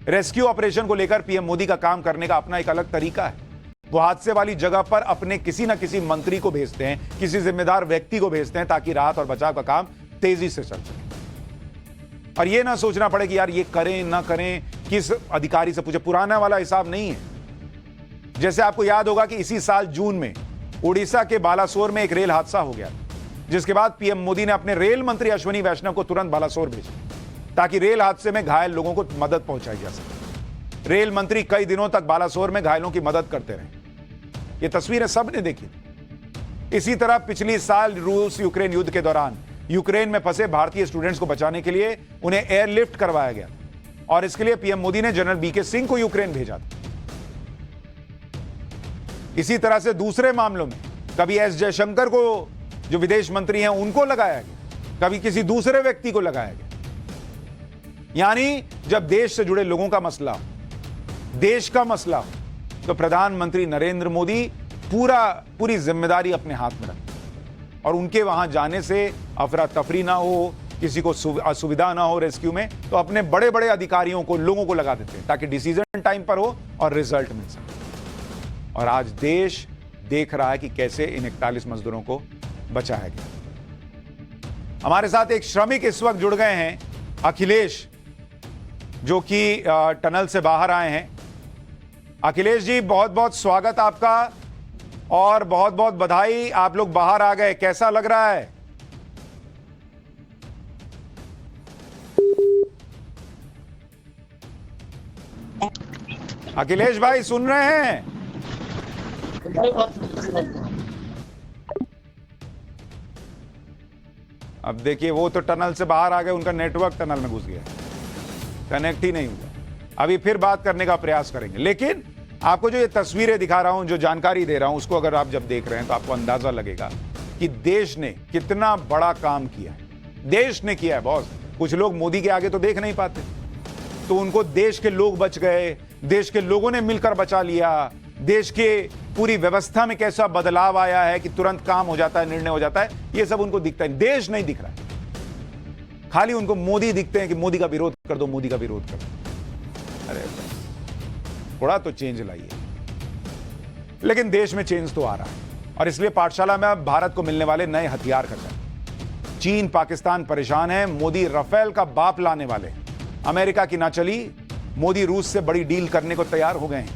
रेस्क्यू ऑपरेशन को लेकर पीएम मोदी का काम करने का अपना एक अलग तरीका है। वो हादसे वाली जगह पर अपने किसी न किसी मंत्री को भेजते हैं, किसी जिम्मेदार व्यक्ति को भेजते हैं, ताकि राहत और बचाव का काम तेजी से चल सके। और यह ना सोचना पड़े कि यार ये करें ना करें, किस अधिकारी से पूछे। पुराना वाला हिसाब नहीं है। जैसे आपको याद होगा कि इसी साल जून में उड़ीसा के बालासोर में एक रेल हादसा हो गया, जिसके बाद पीएम मोदी ने अपने रेल मंत्री अश्विनी वैष्णव को तुरंत बालासोर भेजा, ताकि रेल हादसे में घायल लोगों को मदद पहुंचाई जा सके। रेल मंत्री कई दिनों तक बालासोर में घायलों की मदद करते रहे। ये तस्वीरें सबने देखी। इसी तरह पिछली साल रूस यूक्रेन युद्ध के दौरान यूक्रेन में फंसे भारतीय स्टूडेंट्स को बचाने के लिए उन्हें एयरलिफ्ट करवाया गया, और इसके लिए पीएम मोदी ने जनरल वीके सिंह को यूक्रेन भेजा था। इसी तरह से दूसरे मामलों में कभी एस जयशंकर को, जो विदेश मंत्री हैं, उनको लगाया गया, कभी किसी दूसरे व्यक्ति को लगाया गया। यानी जब देश से जुड़े लोगों का मसला हो, देश का मसला हो, तो प्रधानमंत्री नरेंद्र मोदी पूरी जिम्मेदारी अपने हाथ में रखते, और उनके वहां जाने से अफरा तफरी ना हो, किसी को असुविधा ना हो रेस्क्यू में, तो अपने बड़े बड़े अधिकारियों को, लोगों को लगा देते हैं, ताकि डिसीजन टाइम पर हो और रिजल्ट मिल सके। और आज देश देख रहा है कि कैसे इन 41 मजदूरों को बचाया गया। हमारे साथ एक श्रमिक इस वक्त जुड़ गए हैं, अखिलेश, जो कि टनल से बाहर आए हैं। अखिलेश जी, बहुत बहुत स्वागत आपका। और बहुत बहुत बधाई, आप लोग बाहर आ गए, कैसा लग रहा है? अखिलेश भाई सुन रहे हैं? अब देखिए, वो तो टनल से बाहर आ गए, उनका नेटवर्क टनल में घुस गया, कनेक्ट ही नहीं हुआ। अभी फिर बात करने का प्रयास करेंगे, लेकिन आपको जो ये तस्वीरें दिखा रहा हूं, जो जानकारी दे रहा हूं, उसको अगर आप जब देख रहे हैं तो आपको अंदाजा लगेगा कि देश ने कितना बड़ा काम किया है। देश ने किया है बॉस। कुछ लोग मोदी के आगे तो देख नहीं पाते, तो उनको देश के लोग बच गए, देश के लोगों ने मिलकर बचा लिया, देश के पूरी व्यवस्था में कैसा बदलाव आया है कि तुरंत काम हो जाता है, निर्णय हो जाता है, ये सब उनको दिखता है। देश नहीं दिख रहा है, खाली उनको मोदी दिखते हैं कि मोदी का विरोध कर दो, मोदी का विरोध कर दो। अरे थोड़ा तो चेंज लाइए। लेकिन देश में चेंज तो आ रहा है, और इसलिए पाठशाला में अब भारत को मिलने वाले नए हथियार खत्म। चीन पाकिस्तान परेशान है, मोदी राफेल का बाप लाने वाले। अमेरिका की ना चली, मोदी रूस से बड़ी डील करने को तैयार हो गए हैं।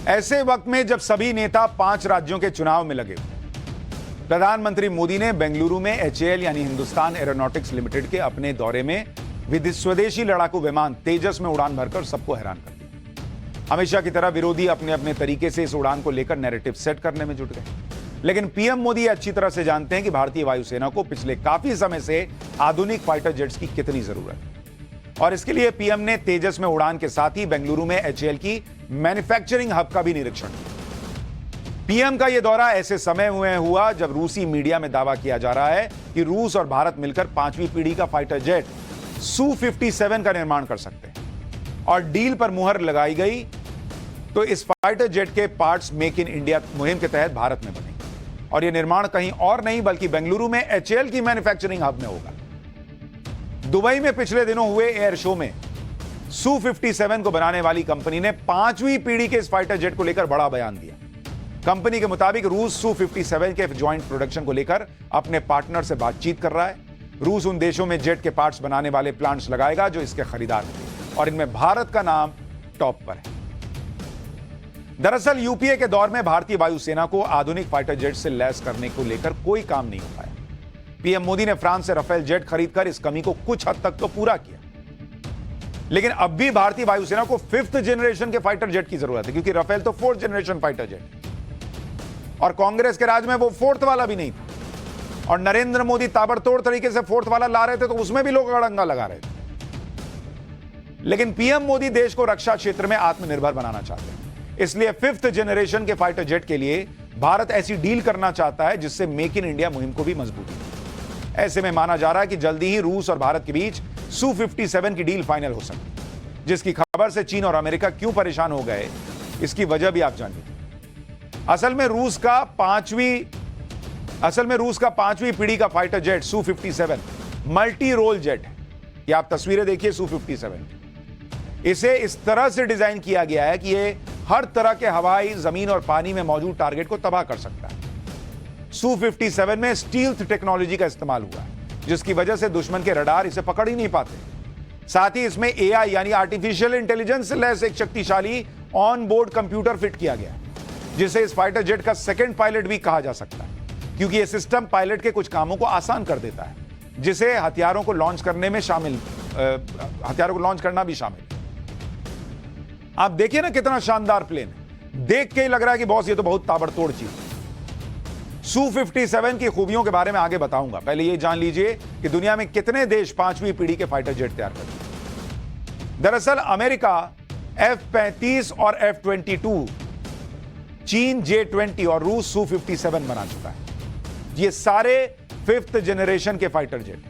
ऐसे वक्त में जब सभी नेता 5 राज्यों के चुनाव में लगे, प्रधानमंत्री मोदी ने बेंगलुरु में HAL यानी हिंदुस्तान एरोनॉटिक्स लिमिटेड के अपने दौरे में स्वदेशी लड़ाकू विमान तेजस में उड़ान भरकर सबको हैरान कर दिया। हमेशा की तरह विरोधी अपने अपने तरीके से इस उड़ान को लेकर नैरेटिव सेट करने में जुट गए, लेकिन पीएम मोदी अच्छी तरह से जानते हैं कि भारतीय वायुसेना को पिछले काफी समय से आधुनिक फाइटर जेट्स की कितनी जरूरत है, और इसके लिए पीएम ने तेजस में उड़ान के साथ ही बेंगलुरु में HAL की मैन्युफैक्चरिंग हब का भी निरीक्षण किया। पीएम का यह दौरा ऐसे समय में हुआ जब रूसी मीडिया में दावा किया जा रहा है कि रूस और भारत मिलकर 5वीं पीढ़ी का फाइटर जेट Su-57 का निर्माण कर सकते हैं, और डील पर मुहर लगाई गई तो इस फाइटर जेट के पार्ट्स मेक इन इंडिया मुहिम के तहत भारत में बनेंगे, और यह निर्माण कहीं और नहीं बल्कि बेंगलुरु में HAL की मैन्युफैक्चरिंग हब में होगा। दुबई में पिछले दिनों हुए एयर शो में Su-57 को बनाने वाली कंपनी ने 5वीं पीढ़ी के इस फाइटर जेट को लेकर बड़ा बयान दिया। कंपनी के मुताबिक रूस Su-57 के ज्वाइंट प्रोडक्शन को लेकर अपने पार्टनर से बातचीत कर रहा है। रूस उन देशों में जेट के पार्ट्स बनाने वाले प्लांट्स लगाएगा जो इसके खरीदार हैं, और इनमें भारत का नाम टॉप पर है। दरअसल यूपीए के दौर में भारतीय वायुसेना को आधुनिक फाइटर जेट से लैस करने को लेकर कोई काम नहीं हो पाया। पीएम मोदी ने फ्रांस से राफेल जेट खरीदकर इस कमी को कुछ हद तक तो पूरा किया, लेकिन अब भी भारतीय वायुसेना को 5th जनरेशन के फाइटर जेट की जरूरत है, क्योंकि राफेल तो 4th जनरेशन फाइटर जेट, और कांग्रेस के राज में वो 4th वाला भी नहीं था, और नरेंद्र मोदी ताबड़तोड़ तरीके से 4th वाला ला रहे थे तो उसमें भी लोग अड़ंगा लगा रहे थे। लेकिन पीएम मोदी देश को रक्षा क्षेत्र में आत्मनिर्भर बनाना चाहते हैं, इसलिए 5th जनरेशन के फाइटर जेट के लिए भारत ऐसी डील करना चाहता है जिससे मेक इन इंडिया मुहिम को भी मजबूती मिले। ऐसे में माना जा रहा है कि जल्दी ही रूस और भारत के बीच Su-57 की डील फाइनल हो सकती है, जिसकी खबर से चीन और अमेरिका क्यों परेशान हो गए, इसकी वजह भी आप जानिए। असल में रूस का पांचवी पीढ़ी का fighter jet Su-57 multi role jet है। ये आप तस्वीरें देखिए Su-57। इसे इस तरह से डिजाइन किया गया है कि ये हर तरह के हवाई, जमीन और पानी में मौजूद टारगेट को तबाह कर सकता है। Su-57 में स्टील्थ टेक्नोलॉजी का इस्तेमाल हुआ है, जिसकी वजह से दुश्मन के रडार इसे पकड़ ही नहीं पाते। साथ ही इसमें AI यानी आर्टिफिशियल इंटेलिजेंस से लैस एक शक्तिशाली ऑन बोर्ड कंप्यूटर फिट किया गया है, जिसे इस फाइटर जेट का सेकंड पायलट भी कहा जा सकता है, क्योंकि यह सिस्टम पायलट के कुछ कामों को आसान कर देता है, जिसे हथियारों को लॉन्च करना भी शामिल। आप देखिए ना कितना शानदार प्लेन है, देख के ही लग रहा है कि बॉस ये तो बहुत ताबड़तोड़ चीज। Su-57 की खूबियों के बारे में आगे बताऊंगा, पहले ये जान लीजिए कि दुनिया में कितने देश 5वीं पीढ़ी के फाइटर जेट तैयार करते हैं। दरअसल अमेरिका F-35 और F-22, चीन J-20 और रूस Su-57 बना चुका है। ये सारे 5th जनरेशन के फाइटर जेट।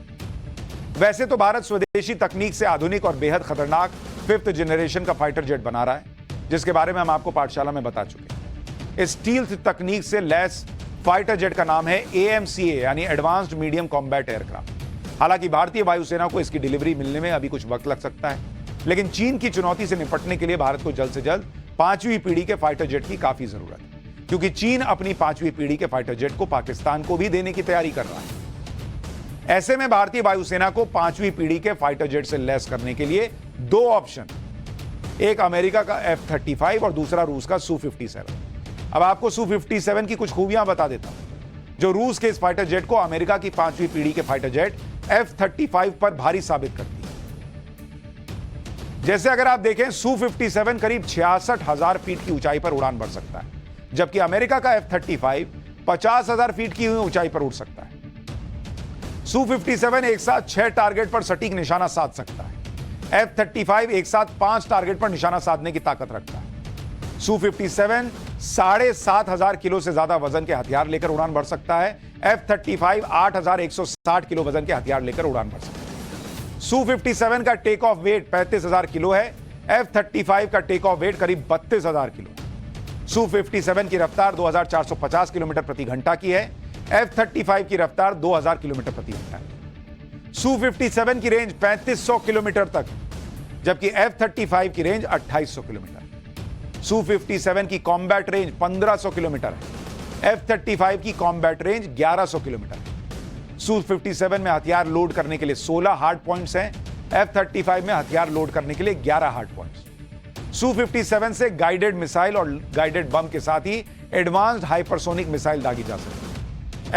वैसे तो भारत स्वदेशी तकनीक से आधुनिक और बेहद खतरनाक 5th जनरेशन का फाइटर जेट बना रहा है, जिसके बारे में हम आपको पाठशाला में बता चुके हैं। इस स्टील्थ तकनीक से लैस फाइटर जेट का नाम है AMCA यानी एडवांस्ड मीडियम कॉम्बैट एयरक्राफ्ट। हालांकि भारतीय वायुसेना को इसकी डिलीवरी मिलने में अभी कुछ वक्त लग सकता है, लेकिन चीन की चुनौती से निपटने के लिए भारत को जल्द से जल्द 5वीं पीढ़ी के फाइटर जेट की काफी जरूरत है, क्योंकि चीन अपनी 5वीं पीढ़ी के फाइटर जेट को पाकिस्तान को भी देने की तैयारी कर रहा है। ऐसे में भारतीय वायुसेना को 5वीं पीढ़ी के फाइटर जेट से लैस करने के लिए दो ऑप्शन, एक अमेरिका का F-35 और दूसरा रूस का Su-57। अब आपको Su-57 की कुछ खूबियां बता देता हूं जो रूस के इस फाइटर जेट को अमेरिका की 5वीं पीढ़ी के फाइटर जेट F-35 पर भारी साबित करती है। जैसे अगर आप देखें, Su-57 करीब 66,000 फीट की ऊंचाई पर उड़ान भर सकता है, जबकि अमेरिका का F-35 50,000 फीट की ऊंचाई पर उड़ सकता है। Su-57 एक साथ 6 टारगेट पर सटीक निशाना साध सकता है। F-35 एक साथ 5 टारगेट पर निशाना साधने की ताकत रखता है। Su-57 7,500 किलो से ज्यादा वजन के हथियार लेकर उड़ान भर सकता है। F-35 8,160 किलो वजन के हथियार लेकर उड़ान भर सकता है। Su-57 का टेक ऑफ वेट 35,000 किलो है। F-35 का टेक ऑफ वेट करीब 32,000 किलो है। Su-57 की रफ्तार 2,450 किलोमीटर प्रति घंटा की है। F-35 की रफ्तार 2,000 किलोमीटर प्रति घंटा है। Su-57 की रेंज 3,500 किलोमीटर तक, जबकि F-35 की रेंज 2,800 किलोमीटर। Su-57 की कॉम्बैट रेंज 1,500 किलोमीटर है। F-35 की कॉम्बैट रेंज 1,100 किलोमीटर है। Su-57 में हथियार लोड करने के लिए 16 हार्ड पॉइंट्स हैं। F-35 में हथियार लोड करने के लिए 11 हार्ड पॉइंट्स। Su-57 से गाइडेड मिसाइल और गाइडेड बम के साथ ही एडवांस्ड हाइपरसोनिक मिसाइल दागी जा सकती है।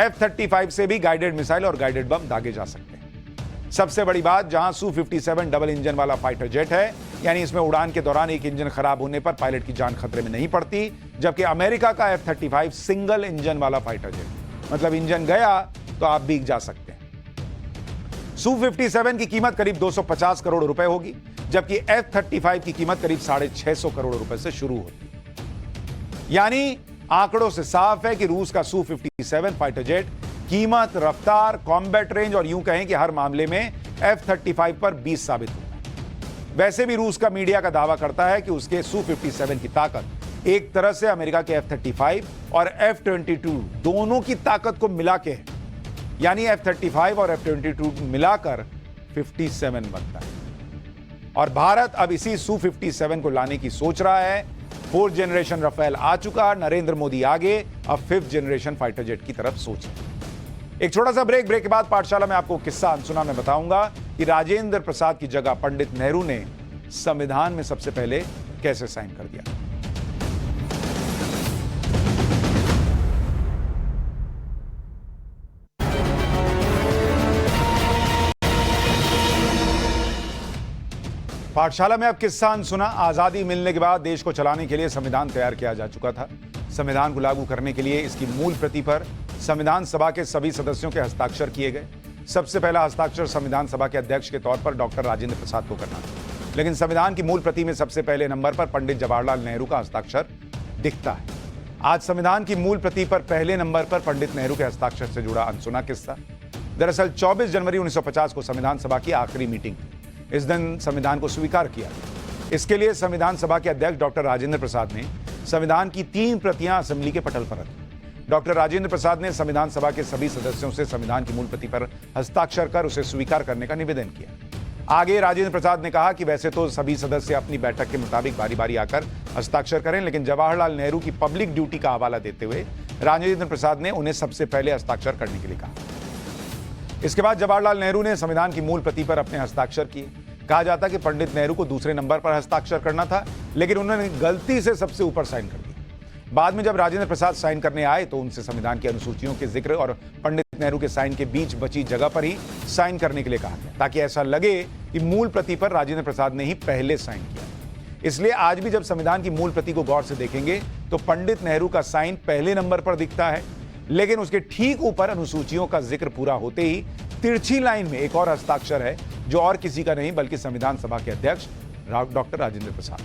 F-35 से भी गाइडेड मिसाइल और गाइडेड बम दागे जा सकते हैं। सबसे बड़ी बात, जहां Su-57 डबल इंजन वाला फाइटर जेट है, यानी इसमें उड़ान के दौरान एक इंजन खराब होने पर पायलट की जान खतरे में नहीं पड़ती, जबकि अमेरिका का F-35 सिंगल इंजन वाला फाइटर जेट, मतलब इंजन गया तो आप भीग जा सकते हैं। Su-57 की कीमत करीब 250 करोड़ रुपए होगी, जबकि F-35 की कीमत करीब 650 करोड़ रुपए से शुरू होती है। यानी आंकड़ों से साफ है कि रूस का Su-57 फाइटर जेट कीमत, रफ्तार, कॉम्बैट रेंज और यूं कहें कि हर मामले में F-35 पर 20 साबित होगा। वैसे भी रूस का मीडिया का दावा करता है कि उसके Su-57 की ताकत एक तरह से अमेरिका के F-35 और F-22 दोनों की ताकत को मिला के है, यानी F-35 और F-22 मिलाकर 57 बनता है। और भारत अब इसी Su-57 को लाने की सोच रहा है। 4th जनरेशन राफेल आ चुका, नरेंद्र मोदी आगे, अब 5th जनरेशन फाइटर जेट की तरफ सोच रहे हैं। एक छोटा सा ब्रेक के बाद पाठशाला में आपको किस्सा अनसुना में बताऊंगा कि राजेंद्र प्रसाद की जगह पंडित नेहरू ने संविधान में सबसे पहले कैसे साइन कर दिया। पाठशाला में अब किस्सा अनसुना। आजादी मिलने के बाद देश को चलाने के लिए संविधान तैयार किया जा चुका था। संविधान को लागू करने के लिए इसकी मूल प्रति पर संविधान सभा के सभी सदस्यों के हस्ताक्षर किए गए। सबसे पहला हस्ताक्षर संविधान सभा के अध्यक्ष के तौर पर डॉक्टर राजेंद्र प्रसाद को करना था, लेकिन संविधान की मूल प्रति में सबसे पहले नंबर पर पंडित जवाहरलाल नेहरू का हस्ताक्षर दिखता है। आज संविधान की मूल प्रति पर पहले नंबर पर पंडित नेहरू के हस्ताक्षर से जुड़ा अनसुना किस्सा। दरअसल 24 जनवरी 1950 को संविधान सभा की आखिरी मीटिंग थी। इस दिन संविधान को स्वीकार किया गया। इसके लिए संविधान सभा के अध्यक्ष डॉक्टर राजेंद्र प्रसाद ने संविधान की 3 प्रतियां असेंबली के पटल पर रखी। डॉक्टर राजेंद्र प्रसाद ने संविधान सभा के सभी सदस्यों से संविधान की मूल प्रति पर हस्ताक्षर कर उसे स्वीकार करने का निवेदन किया। आगे राजेंद्र प्रसाद ने कहा कि वैसे तो सभी सदस्य अपनी बैठक के मुताबिक बारी बारी आकर हस्ताक्षर करें, लेकिन जवाहरलाल नेहरू की पब्लिक ड्यूटी का हवाला देते हुए राजेंद्र प्रसाद ने उन्हें सबसे पहले हस्ताक्षर करने के लिए कहा। इसके बाद जवाहरलाल नेहरू ने संविधान की मूल प्रति पर अपने हस्ताक्षर किए। कहा जाता कि पंडित नेहरू को दूसरे नंबर पर हस्ताक्षर करना था, लेकिन उन्होंने गलती से सबसे ऊपर साइन कर दिया। बाद में जब राजेंद्र प्रसाद साइन करने आए तो उनसे संविधान की अनुसूचियों के जिक्र और पंडित नेहरू के साइन के बीच बची जगह पर ही साइन करने के लिए कहा गया, ताकि ऐसा लगे कि मूल प्रति पर राजेंद्र प्रसाद ने ही पहले साइन किया। इसलिए आज भी जब संविधान की मूल प्रति को गौर से देखेंगे तो पंडित नेहरू का साइन पहले नंबर पर दिखता है, लेकिन उसके ठीक ऊपर अनुसूचियों का जिक्र पूरा होते ही तिरछी लाइन में एक और हस्ताक्षर है, जो और किसी का नहीं बल्कि संविधान सभा के अध्यक्ष डॉक्टर राजेंद्र प्रसाद।